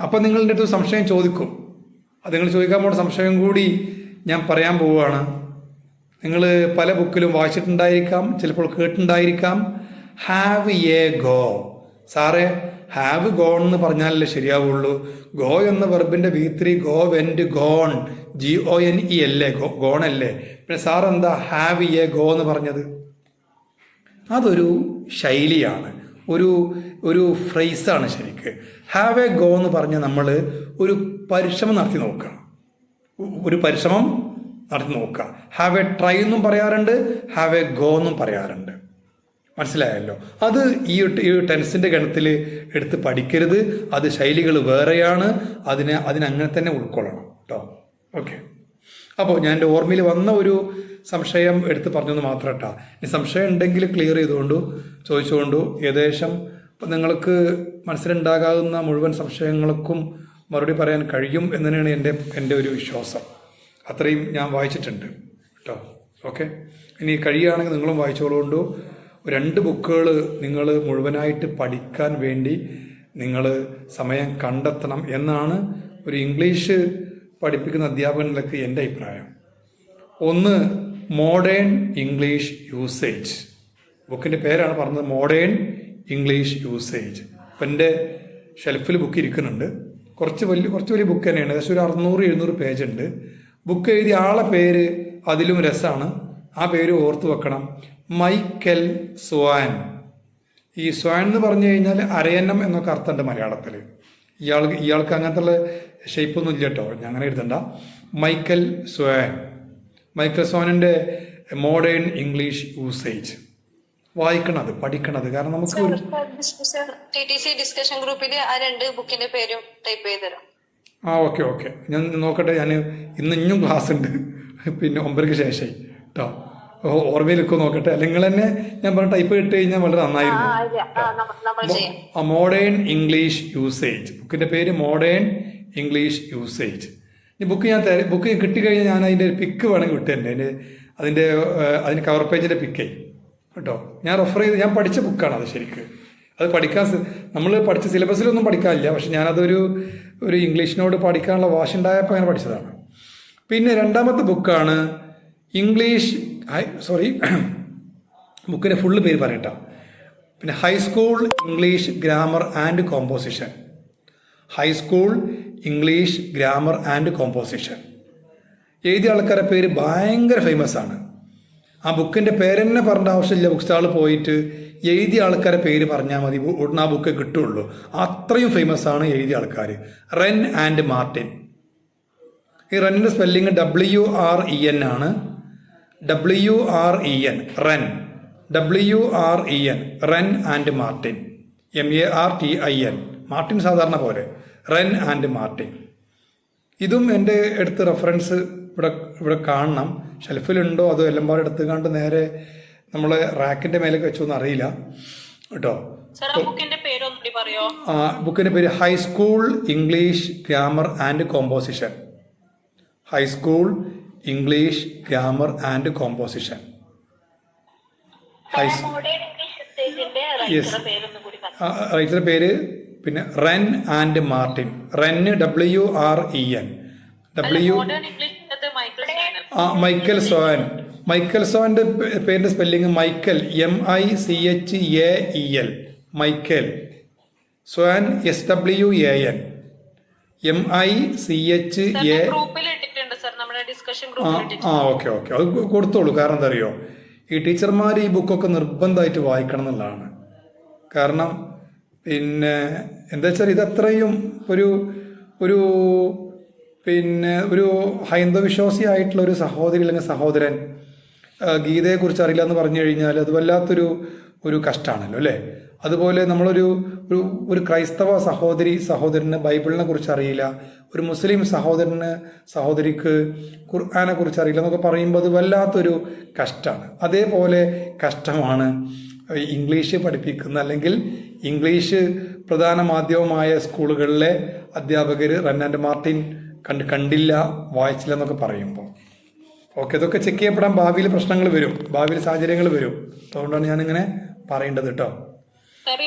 അപ്പം നിങ്ങളുടെ അടുത്ത് സംശയം ചോദിക്കും. അത് നിങ്ങൾ ചോദിക്കാൻ പോകുന്ന സംശയം കൂടി ഞാൻ പറയാൻ പോവുകയാണ്. നിങ്ങൾ പല ബുക്കിലും വായിച്ചിട്ടുണ്ടായിരിക്കാം, ചിലപ്പോൾ കേട്ടിട്ടുണ്ടായിരിക്കാം. Have a go. സാറേ, ഹാവ് ഗോൺ എന്ന് പറഞ്ഞാലല്ലേ ശരിയാവുള്ളൂ. ഗോ എന്ന വെർബിന്റെ V3 go, went, gone, GONE അല്ലേ, ഗോൺ അല്ലേ. പിന്നെ സാർ എന്താ ഹാവ് എ ഗോ എന്ന് പറഞ്ഞത്? അതൊരു ശൈലിയാണ്, ഒരു ഫ്രേസാണ് ശരിക്ക്. ഹാവ് എ ഗോ എന്ന് പറഞ്ഞാൽ നമ്മൾ ഒരു പരിശ്രമം നടത്തി നോക്കുക. ഹാവ് എ ട്രൈ എന്നും പറയാറുണ്ട്, ഹാവ് എ ഗോ എന്നും പറയാറുണ്ട്. മനസ്സിലായല്ലോ? അത് ഈ ടെൻസിന്റെ ഗണത്തിൽ എടുത്ത് പഠിക്കരുത്. അത് ശൈലികൾ വേറെയാണ്. അതിനങ്ങനെ തന്നെ ഉൾക്കൊള്ളണം കേട്ടോ. ഓക്കെ. അപ്പോൾ ഞാൻ എൻ്റെ ഓർമ്മയിൽ വന്ന ഒരു സംശയം എടുത്ത് പറഞ്ഞെന്ന് മാത്രം കേട്ടോ. ഇനി സംശയം ഉണ്ടെങ്കിൽ ക്ലിയർ ചോദിച്ചുകൊണ്ടു ഏകദേശം നിങ്ങൾക്ക് മനസ്സിലുണ്ടാകാവുന്ന മുഴുവൻ സംശയങ്ങൾക്കും മറുപടി പറയാൻ കഴിയും എന്ന് തന്നെയാണ് എൻ്റെ ഒരു വിശ്വാസം. അത്രയും ഞാൻ വായിച്ചിട്ടുണ്ട് കേട്ടോ. ഓക്കെ. ഇനി കഴിയുകയാണെങ്കിൽ നിങ്ങളും വായിച്ചോളുകൊണ്ടു. 2 ബുക്കുകൾ നിങ്ങൾ മുഴുവനായിട്ട് പഠിക്കാൻ വേണ്ടി നിങ്ങൾ സമയം കണ്ടെത്തണം എന്നാണ് ഒരു ഇംഗ്ലീഷ് പഠിപ്പിക്കുന്ന അധ്യാപകനിലേക്ക് എൻ്റെ അഭിപ്രായം. ഒന്ന് മോഡേൺ ഇംഗ്ലീഷ് യൂസേജ്. ബുക്കിൻ്റെ പേരാണ് പറഞ്ഞത്, മോഡേൺ ഇംഗ്ലീഷ് യൂസേജ്. അപ്പം എൻ്റെ ഷെൽഫിൽ ബുക്ക് ഇരിക്കുന്നുണ്ട്. കുറച്ച് വലിയ ബുക്ക് തന്നെയാണ്. ഏകദേശം ഒരു 600-700 പേജ് ഉണ്ട്. ബുക്ക് എഴുതിയ ആളെ പേര് അതിലും രസമാണ്. ആ പേര് ഓർത്ത് വെക്കണം, മൈക്കൽ സ്വാൻ. ഈ സ്വാൻ എന്ന് പറഞ്ഞു കഴിഞ്ഞാൽ അരയന്നം എന്നൊക്കെ അർത്ഥമുണ്ട് മലയാളത്തിൽ. ഇയാൾക്ക് അങ്ങനത്തെ ഉള്ള ഷേപ്പൊന്നും ഇല്ല കേട്ടോ, ഞാൻ അങ്ങനെ എഴുതണ്ട. മൈക്കൽ സ്വാനിൻ്റെ മോഡേൺ ഇംഗ്ലീഷ് യൂസേജ് വായിക്കണത്, പഠിക്കണത്. കാരണം നമുക്ക് TTC ഡിസ്കഷൻ ഗ്രൂപ്പിൽ ആ 2 ബുക്കിന്റെ പേരും ടൈപ്പ് ചെയ്ത് തരാം. ഓക്കെ ഞാൻ നോക്കട്ടെ. ഞാൻ ഇന്നും ക്ലാസ് ഉണ്ട്, പിന്നെ 9ക്ക് ശേഷം കേട്ടോ. ഓർമ്മയിലൊക്കെ നോക്കട്ടെ. അല്ലെങ്കിൽ തന്നെ ഞാൻ പറഞ്ഞ ടൈപ്പ് ഇട്ട് കഴിഞ്ഞാൽ വളരെ നന്നായിരുന്നു. മോഡേൺ ഇംഗ്ലീഷ് യൂസേജ്, ബുക്കിന്റെ പേര് മോഡേൺ ഇംഗ്ലീഷ് യൂസേജ്. ഈ ബുക്ക് കിട്ടിക്കഴിഞ്ഞാൽ ഞാൻ അതിൻ്റെ പിക്ക് വേണമെങ്കിൽ വിട്ടുതന്നെ. അതിൻ്റെ കവർ പേജിൻ്റെ പിക്കേ കേട്ടോ. ഞാൻ റെഫർ ചെയ്ത് ഞാൻ പഠിച്ച ബുക്കാണ് അത്. ശരിക്ക് അത് പഠിക്കാൻ നമ്മൾ പഠിച്ച സിലബസിലൊന്നും പഠിക്കാനില്ല. പക്ഷെ ഞാനതൊരു ഇംഗ്ലീഷിനോട് പഠിക്കാനുള്ള വാശുണ്ടായപ്പോൾ അങ്ങനെ പഠിച്ചതാണ്. പിന്നെ 2ാമത്തെ ബുക്കാണ് ബുക്കിൻ്റെ ഫുള്ള് പേര് പറയട്ടോ. പിന്നെ high school English grammar and composition. എഴുതിയ ആൾക്കാരുടെ പേര് ഭയങ്കര ഫേമസ് ആണ്. ആ ബുക്കിൻ്റെ പേരെന്നെ പറഞ്ഞ ആവശ്യമില്ല. ബുക്ക് സ്റ്റാളിൽ പോയിട്ട് എഴുതിയ ആൾക്കാരെ പേര് പറഞ്ഞാൽ മതി, ഉടനെ ആ ബുക്ക് കിട്ടുള്ളൂ. അത്രയും ഫേമസ് ആണ് എഴുതിയ ആൾക്കാർ. Wren and Martin. ഈ റെന്നിൻ്റെ സ്പെല്ലിങ് WREN ആണ്. WREN, Wren and Martin. MARTIN, Martin സാധാരണ പോലെ, റെൻ ആൻഡ് മാർട്ടിൻ. ഇതും എൻ്റെ അടുത്ത് റെഫറൻസ് ഇവിടെ കാണണം. ഷെൽഫിലുണ്ടോ അതോ എല്ലാം പാടെ എടുത്ത് കണ്ട് നേരെ നമ്മളെ റാക്കിന്റെ മേലേക്ക് വെച്ചോന്ന് അറിയില്ല കേട്ടോ. ബുക്കിന്റെ പേര് high school English grammar and composition. റൈറ്ററുടെ പേര് പിന്നെ Wren and Martin. Wren WREN. Michael സോന്റെ പേരിന്റെ spelling Michael, MICHAEL. Michael Swan, SWAN. MICHA. Okay അത് കൊടുത്തോളൂ. കാരണം എന്താ അറിയോ, ഈ ടീച്ചർമാർ ഈ ബുക്കൊക്കെ നിർബന്ധമായിട്ട് വായിക്കണം എന്നുള്ളതാണ്. കാരണം പിന്നെ എന്താ വെച്ചാൽ ഇതത്രയും ഒരു ഹൈന്ദവ വിശ്വാസിയായിട്ടുള്ള ഒരു സഹോദരി അല്ലെങ്കിൽ സഹോദരൻ ഗീതയെക്കുറിച്ച് അറിയില്ല എന്ന് പറഞ്ഞു കഴിഞ്ഞാൽ അത് വല്ലാത്തൊരു കഷ്ടമാണല്ലോ അല്ലേ. അതുപോലെ നമ്മളൊരു ഒരു ക്രൈസ്തവ സഹോദരന് ബൈബിളിനെ കുറിച്ച് അറിയില്ല, ഒരു മുസ്ലിം സഹോദരിക്ക് ഖുർആനെ കുറിച്ച് അറിയില്ല എന്നൊക്കെ പറയുമ്പോൾ അത് വല്ലാത്തൊരു കഷ്ടമാണ്. അതേപോലെ കഷ്ടമാണ് ഇംഗ്ലീഷ് പഠിപ്പിക്കുന്ന അല്ലെങ്കിൽ ഇംഗ്ലീഷ് പ്രധാന മാധ്യമമായ സ്കൂളുകളിലെ അധ്യാപകർ റൺ ആൻഡ് മാർട്ടിൻ കണ്ടില്ല വായിച്ചില്ല എന്നൊക്കെ പറയുമ്പോൾ ഓക്കെ, ഇതൊക്കെ ചെക്ക് ചെയ്യപ്പെടാൻ ഭാവിയിൽ പ്രശ്നങ്ങൾ വരും, ഭാവിയിൽ സാഹചര്യങ്ങൾ വരും. അതുകൊണ്ടാണ് ഞാനിങ്ങനെ പറയേണ്ടത് കേട്ടോ.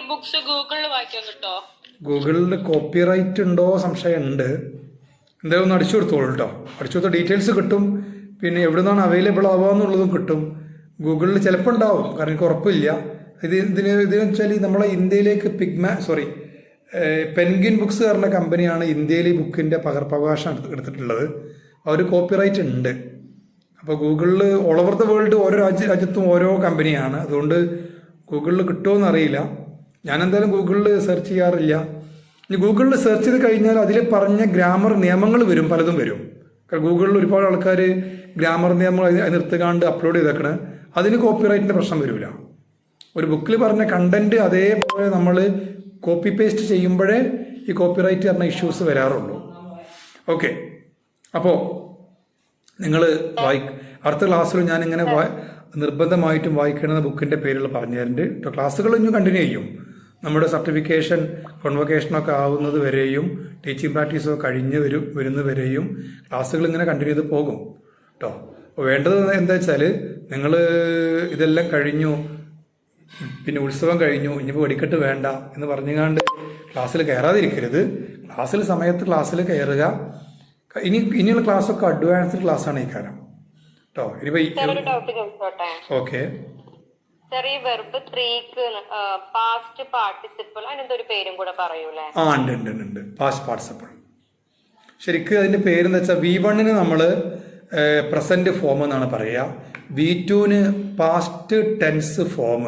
ബുക്സ് ഗൂഗിളിൽ വായിക്കാൻ കിട്ടോ? ഗൂഗിളിൽ കോപ്പിറൈറ്റ് ഉണ്ടോ സംശയമുണ്ട്. എന്തായാലും ഒന്ന് അടിച്ചു കൊടുത്തോളൂ കേട്ടോ. അടിച്ചു കൊടുത്ത ഡീറ്റെയിൽസ് കിട്ടും, പിന്നെ എവിടെ നിന്നാണ് അവൈലബിൾ ആവുക എന്നുള്ളതും കിട്ടും. ഗൂഗിളിൽ ചിലപ്പോൾ ഉണ്ടാവും, കാരണം എനിക്ക് ഉറപ്പില്ല. ഇതിന് വെച്ചാൽ നമ്മളെ ഇന്ത്യയിലേക്ക് പെൻഗ്വിൻ ബുക്സ് പറഞ്ഞ കമ്പനിയാണ് ഇന്ത്യയിൽ ഈ ബുക്കിൻ്റെ പകർപ്പവകാശം എടുത്തിട്ടുള്ളത്. അവർ കോപ്പിറൈറ്റ് ഉണ്ട്. അപ്പോൾ ഗൂഗിളിൽ ഓൾ ഓവർ ദ വേൾഡ് ഓരോ രാജ്യത്തും ഓരോ കമ്പനിയാണ്. അതുകൊണ്ട് ഗൂഗിളിൽ കിട്ടുമോയെന്ന് അറിയില്ല. ഞാൻ എന്തായാലും ഗൂഗിളിൽ സെർച്ച് ചെയ്യാറില്ല. ഇനി ഗൂഗിളിൽ സെർച്ച് ചെയ്ത് കഴിഞ്ഞാൽ അതിൽ പറഞ്ഞ ഗ്രാമർ നിയമങ്ങൾ വരും, പലതും വരും. കാരണം ഗൂഗിളിൽ ഒരുപാട് ആൾക്കാർ ഗ്രാമർ നിയമങ്ങൾ അതിനെടുത്തുകാണ്ട് അപ്ലോഡ് ചെയ്തേക്കണ്. അതിന് കോപ്പിറൈറ്റിൻ്റെ പ്രശ്നം വരില്ല. ഒരു ബുക്കിൽ പറഞ്ഞ കണ്ടന്റ് അതേപോലെ നമ്മൾ കോപ്പി പേസ്റ്റ് ചെയ്യുമ്പോഴേ ഈ കോപ്പിറൈറ്റ് പറഞ്ഞ ഇഷ്യൂസ് വരാറുള്ളൂ. ഓക്കെ, അപ്പോൾ നിങ്ങൾ അടുത്ത ക്ലാസ്സിൽ ഞാനിങ്ങനെ നിർബന്ധമായിട്ടും വായിക്കേണ്ട ബുക്കിൻ്റെ പേരുകൾ പറഞ്ഞു തരുന്നുണ്ട്. ക്ലാസ്സുകൾ ഇനി കണ്ടിന്യൂ ചെയ്യും. നമ്മുടെ സർട്ടിഫിക്കേഷൻ കോൺവൊക്കേഷനൊക്കെ ആവുന്നത് വരെയും ടീച്ചിങ് പ്രാക്ടീസൊക്കെ കഴിഞ്ഞ് വരുന്നവരെയും ക്ലാസ്സുകൾ ഇങ്ങനെ കണ്ടിന്യൂ ചെയ്ത് പോകും കേട്ടോ. അപ്പോൾ വേണ്ടത് എന്താ വെച്ചാൽ നിങ്ങൾ ഇതെല്ലാം കഴിഞ്ഞു, പിന്നെ ഉത്സവം കഴിഞ്ഞു, ഇനിയിപ്പോൾ വെടിക്കെട്ട് വേണ്ട എന്ന് പറഞ്ഞുകൊണ്ട് ക്ലാസ്സിൽ കയറാതിരിക്കരുത്. ക്ലാസ്സിൽ കയറുക. ഇനിയുള്ള ക്ലാസ്സൊക്കെ അഡ്വാൻസ്ഡ് ക്ലാസ്സാണ് ഈ കാര്യം കേട്ടോ. ഓക്കെ, വെർബ് 3ക്ക് പാസ്റ്റ് പാർട്ടിസിപ്പിൾ അതിനെന്തൊരു പേരും കൂടെ പറയൂലേ? ഉണ്ട് പാസ്റ്റ് പാർട്ടിസിപ്പിൾ. ശരിക്കും അതിന്റെ പേരെന്ന് വെച്ചാൽ V1 നമ്മൾ പ്രസന്റ് ഫോം എന്നാണ് പറയുക. V2 past tense form.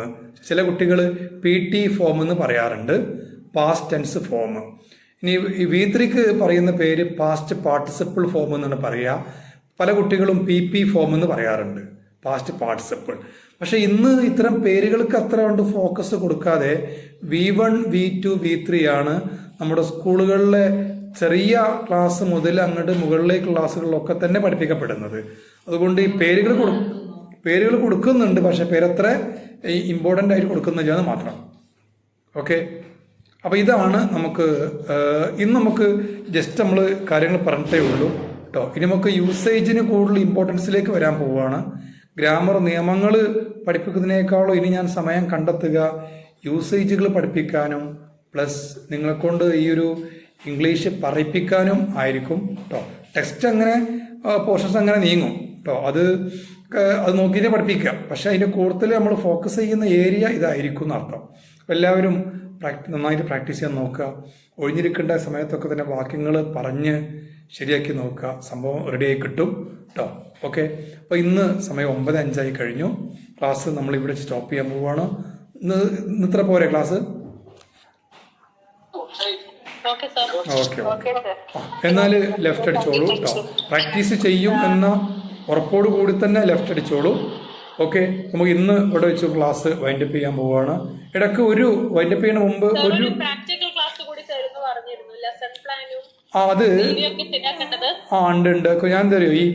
ചില കുട്ടികൾ PT ഫോം എന്ന് പറയാറുണ്ട്, പാസ്റ്റ് ടെൻസ് ഫോം. ഇനി V3 പറയുന്ന പേര് പാസ്റ്റ് പാർട്ടിസിപ്പിൾ ഫോം എന്നാണ് പറയുക. പല കുട്ടികളും PP ഫോം എന്ന് പറയാറുണ്ട്, പാസ്റ്റ് പാർട്ടിസിപ്പിൾ. പക്ഷെ ഇന്ന് ഇത്തരം പേരുകൾക്ക് അത്ര കൊണ്ട് ഫോക്കസ് കൊടുക്കാതെ V1, V2, V3 ആണ് നമ്മുടെ സ്കൂളുകളിലെ ചെറിയ ക്ലാസ് മുതൽ അങ്ങോട്ട് മുകളിലേക്ക് ക്ലാസ്സുകളിലൊക്കെ തന്നെ പഠിപ്പിക്കപ്പെടുന്നത്. അതുകൊണ്ട് ഈ പേരുകൾ കൊടുക്കുന്നുണ്ട്, പക്ഷെ പേരത്ര ഇമ്പോർട്ടൻ്റ് ആയിട്ട് കൊടുക്കുന്നില്ല എന്ന് മാത്രം. ഓക്കെ, അപ്പോൾ ഇതാണ് ഇന്ന് നമുക്ക് ജസ്റ്റ് നമ്മൾ കാര്യങ്ങൾ പറഞ്ഞിട്ടേ ഉള്ളൂ കേട്ടോ. ഇനി നമുക്ക് യൂസേജിന് കൂടുതൽ ഇമ്പോർട്ടൻസിലേക്ക് വരാൻ പോവുകയാണ്. ഗ്രാമർ നിയമങ്ങൾ പഠിപ്പിക്കുന്നതിനേക്കാളും ഇനി ഞാൻ സമയം കണ്ടെത്തുക യൂസേജുകൾ പഠിപ്പിക്കാനും പ്ലസ് നിങ്ങളെ കൊണ്ട് ഈ ഒരു ഇംഗ്ലീഷ് പറയിപ്പിക്കാനും ആയിരിക്കും കേട്ടോ. ടെക്സ്റ്റ് അങ്ങനെ പോർഷൻസ് അങ്ങനെ നീങ്ങും കേട്ടോ. അത് നോക്കിയിട്ട് പഠിപ്പിക്കാം. പക്ഷെ അതിൻ്റെ കൂടുതൽ നമ്മൾ ഫോക്കസ് ചെയ്യുന്ന ഏരിയ ഇതായിരിക്കും എന്നർത്ഥം. എല്ലാവരും നന്നായിട്ട് പ്രാക്ടീസ് ചെയ്യാൻ നോക്കുക. ഒഴിഞ്ഞിരിക്കേണ്ട സമയത്തൊക്കെ തന്നെ വാക്യങ്ങൾ പറഞ്ഞ് ശരിയാക്കി നോക്കുക. സംഭവം റെഡിയായി കിട്ടും കേട്ടോ. ഓക്കെ, അപ്പോൾ ഇന്ന് സമയം 9:05 കഴിഞ്ഞു. ക്ലാസ് നമ്മളിവിടെ സ്റ്റോപ്പ് ചെയ്യാൻ പോവുകയാണ്. ഇത്ര പോരെ ക്ലാസ്? ഓക്കെ, എന്നാൽ ലെഫ്റ്റ് അടിച്ചോളൂ കേട്ടോ. പ്രാക്ടീസ് ചെയ്യും എന്ന ഉറപ്പോട് കൂടി തന്നെ ലെഫ്റ്റ് അടിച്ചോളൂ. ഓക്കെ, നമുക്ക് ഇന്ന് ഇവിടെ വെച്ച് ക്ലാസ് വൈൻഡപ്പ് ചെയ്യാൻ പോവുകയാണ്. ഇടയ്ക്ക് ഒരു വൈൻഡപ്പ് ചെയ്യുന്ന മുമ്പ് ഒരു ഉണ്ട്. ഞാൻ എന്താ പറയുക, ഈ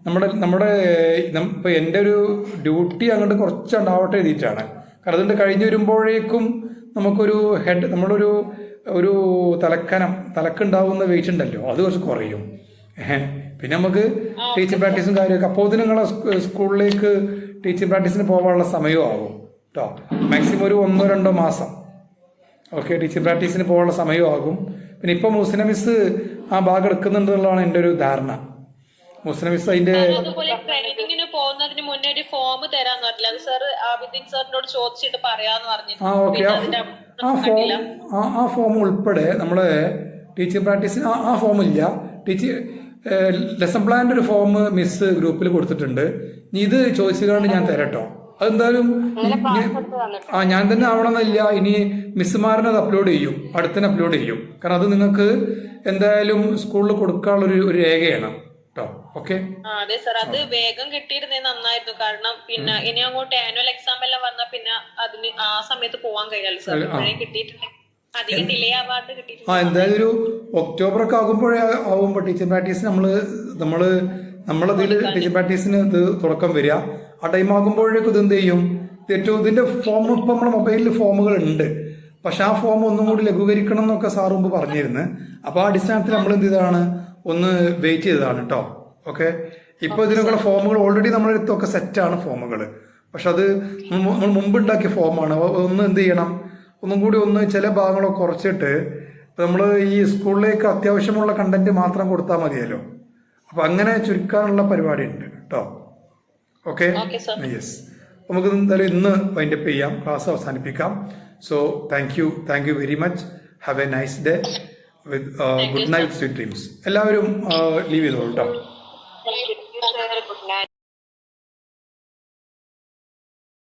നമ്മുടെ ഇപ്പൊ എൻ്റെ ഒരു ഡ്യൂട്ടി അങ്ങോട്ട് കുറച്ച് ഉണ്ടാവട്ടെ എഴുതിയിട്ടാണ്. കാരണം അതുകൊണ്ട് കഴിഞ്ഞ് വരുമ്പോഴേക്കും നമുക്കൊരു ഒരു തലക്കുണ്ടാവുന്ന വെയിറ്റ് ഉണ്ടല്ലോ, അത് കുറച്ച് കുറയും. പിന്നെ നമുക്ക് ടീച്ചിങ് പ്രാക്ടീസും കാര്യമൊക്കെ അപ്പോൾ നിങ്ങളെ സ്കൂളിലേക്ക് ടീച്ചിങ് പ്രാക്ടീസിന് പോകാനുള്ള സമയവും ആകും കേട്ടോ. മാക്സിമം ഒരു 1-2 മാസം ഓക്കെ ടീച്ചിങ് പ്രാക്ടീസിന് പോകാനുള്ള സമയവും ആകും. പിന്നെ ഇപ്പൊ മുസ്ന മിസ് ആ ഭാഗം എടുക്കുന്നുണ്ട് എന്നുള്ളതാണ് എൻ്റെ ഒരു ധാരണ. മുസ്ന മിസ് അതിന്റെ ട്രെയിനിങ്ങിന് പോകുന്നതിന് മുന്നേ ഒരു ഫോം തരാന്ന് പറഞ്ഞില്ല, അത് സാർ ആബിദിൻ സാറിനോട് ചോദിച്ചിട്ട് പറയാന്ന് പറഞ്ഞു. ആ ഫോം ഉൾപ്പെടെ നമ്മളെ ടീച്ചിങ് പ്രാക്ടീസിന് ആ ഫോം ഇല്ല. ലെസൺ പ്ലാന്റെ ഒരു ഫോം മിസ് ഗ്രൂപ്പിൽ കൊടുത്തിട്ടുണ്ട്. ഇത് ചോദിച്ചുകൊണ്ട് ഞാൻ തരട്ടോ. അതെന്തായാലും ഞാൻ തന്നെ ആവണമെന്നില്ല. ഇനി മിസ്സുമാരനെ അത് അപ്ലോഡ് ചെയ്യും, അടുത്തന്നെ അപ്ലോഡ് ചെയ്യും. കാരണം അത് നിങ്ങൾക്ക് എന്തായാലും സ്കൂളിൽ കൊടുക്കാനുള്ള ഒരു രേഖയാണ്. കേട്ടോ. ഓക്കെ, അതെ സാർ, അത് വേഗം കിട്ടിയിരുന്നേ നന്നായിരുന്നു. കാരണം പിന്നെ ഇനി അങ്ങോട്ട് ആനുവൽ എക്സാം എല്ലാം വന്നാ പിന്നെ അതിന് ആ സമയത്ത് പോവാൻ കഴിയല്ലോ സാർ. ഇപ്പോഴേ കിട്ടിയിട്ടുണ്ട്, അധികം ഡിലേ ആവാണ്ട് കിട്ടിയിട്ടുണ്ട്. എന്തായാലും ഒരു ഒക്ടോബർ ഒക്കെ ആകുമ്പോൾ ടീച്ചർ പ്രാക്ടീസ് നമ്മളതിൽ ടീച്ചർ പ്രാക്ടീസിന് ഇത് തുടക്കം വരിക. ആ ടൈം ആകുമ്പോഴേക്കും ഇത് എന്ത് ചെയ്യും, ഏറ്റവും ഇതിന്റെ ഫോം ഇപ്പം നമ്മുടെ മൊബൈലിൽ ഫോമുകൾ ഉണ്ട്. പക്ഷെ ആ ഫോം ഒന്നും കൂടി ലഘൂകരിക്കണം എന്നൊക്കെ സാർ മുമ്പ് പറഞ്ഞിരുന്നു. അപ്പോൾ ആ അടിസ്ഥാനത്തിൽ നമ്മൾ എന്ത് ചെയ്തതാണ്, ഒന്ന് വെയിറ്റ് ചെയ്തതാണ് കേട്ടോ. ഓക്കെ, ഇപ്പോൾ ഇതിനൊക്കെയുള്ള ഫോമുകൾ ഓൾറെഡി നമ്മുടെ അടുത്തൊക്കെ സെറ്റാണ് ഫോമുകൾ. പക്ഷെ അത് നമ്മൾ മുമ്പ് ഉണ്ടാക്കിയ ഫോമാണ്. ഒന്ന് എന്ത് ചെയ്യണം, ഒന്നും കൂടി ഒന്ന് ചില ഭാഗങ്ങളൊക്കെ കുറച്ചിട്ട് നമ്മൾ ഈ സ്കൂളിലേക്ക് അത്യാവശ്യമുള്ള കണ്ടന്റ് മാത്രം കൊടുത്താൽ മതിയല്ലോ. അപ്പം അങ്ങനെ ചുരുക്കാനുള്ള പരിപാടി ഉണ്ട് കേട്ടോ. Okay, yes. നമുക്ക് എന്തായാലും ഇന്ന് വൈൻഡപ്പ് ചെയ്യാം, ക്ലാസ് അവസാനിപ്പിക്കാം. So thank you very much. Have A nice day with good night, sweet dreams. എല്ലാവരും ലീവ് ചെയ്തോളൂ കേട്ടോ.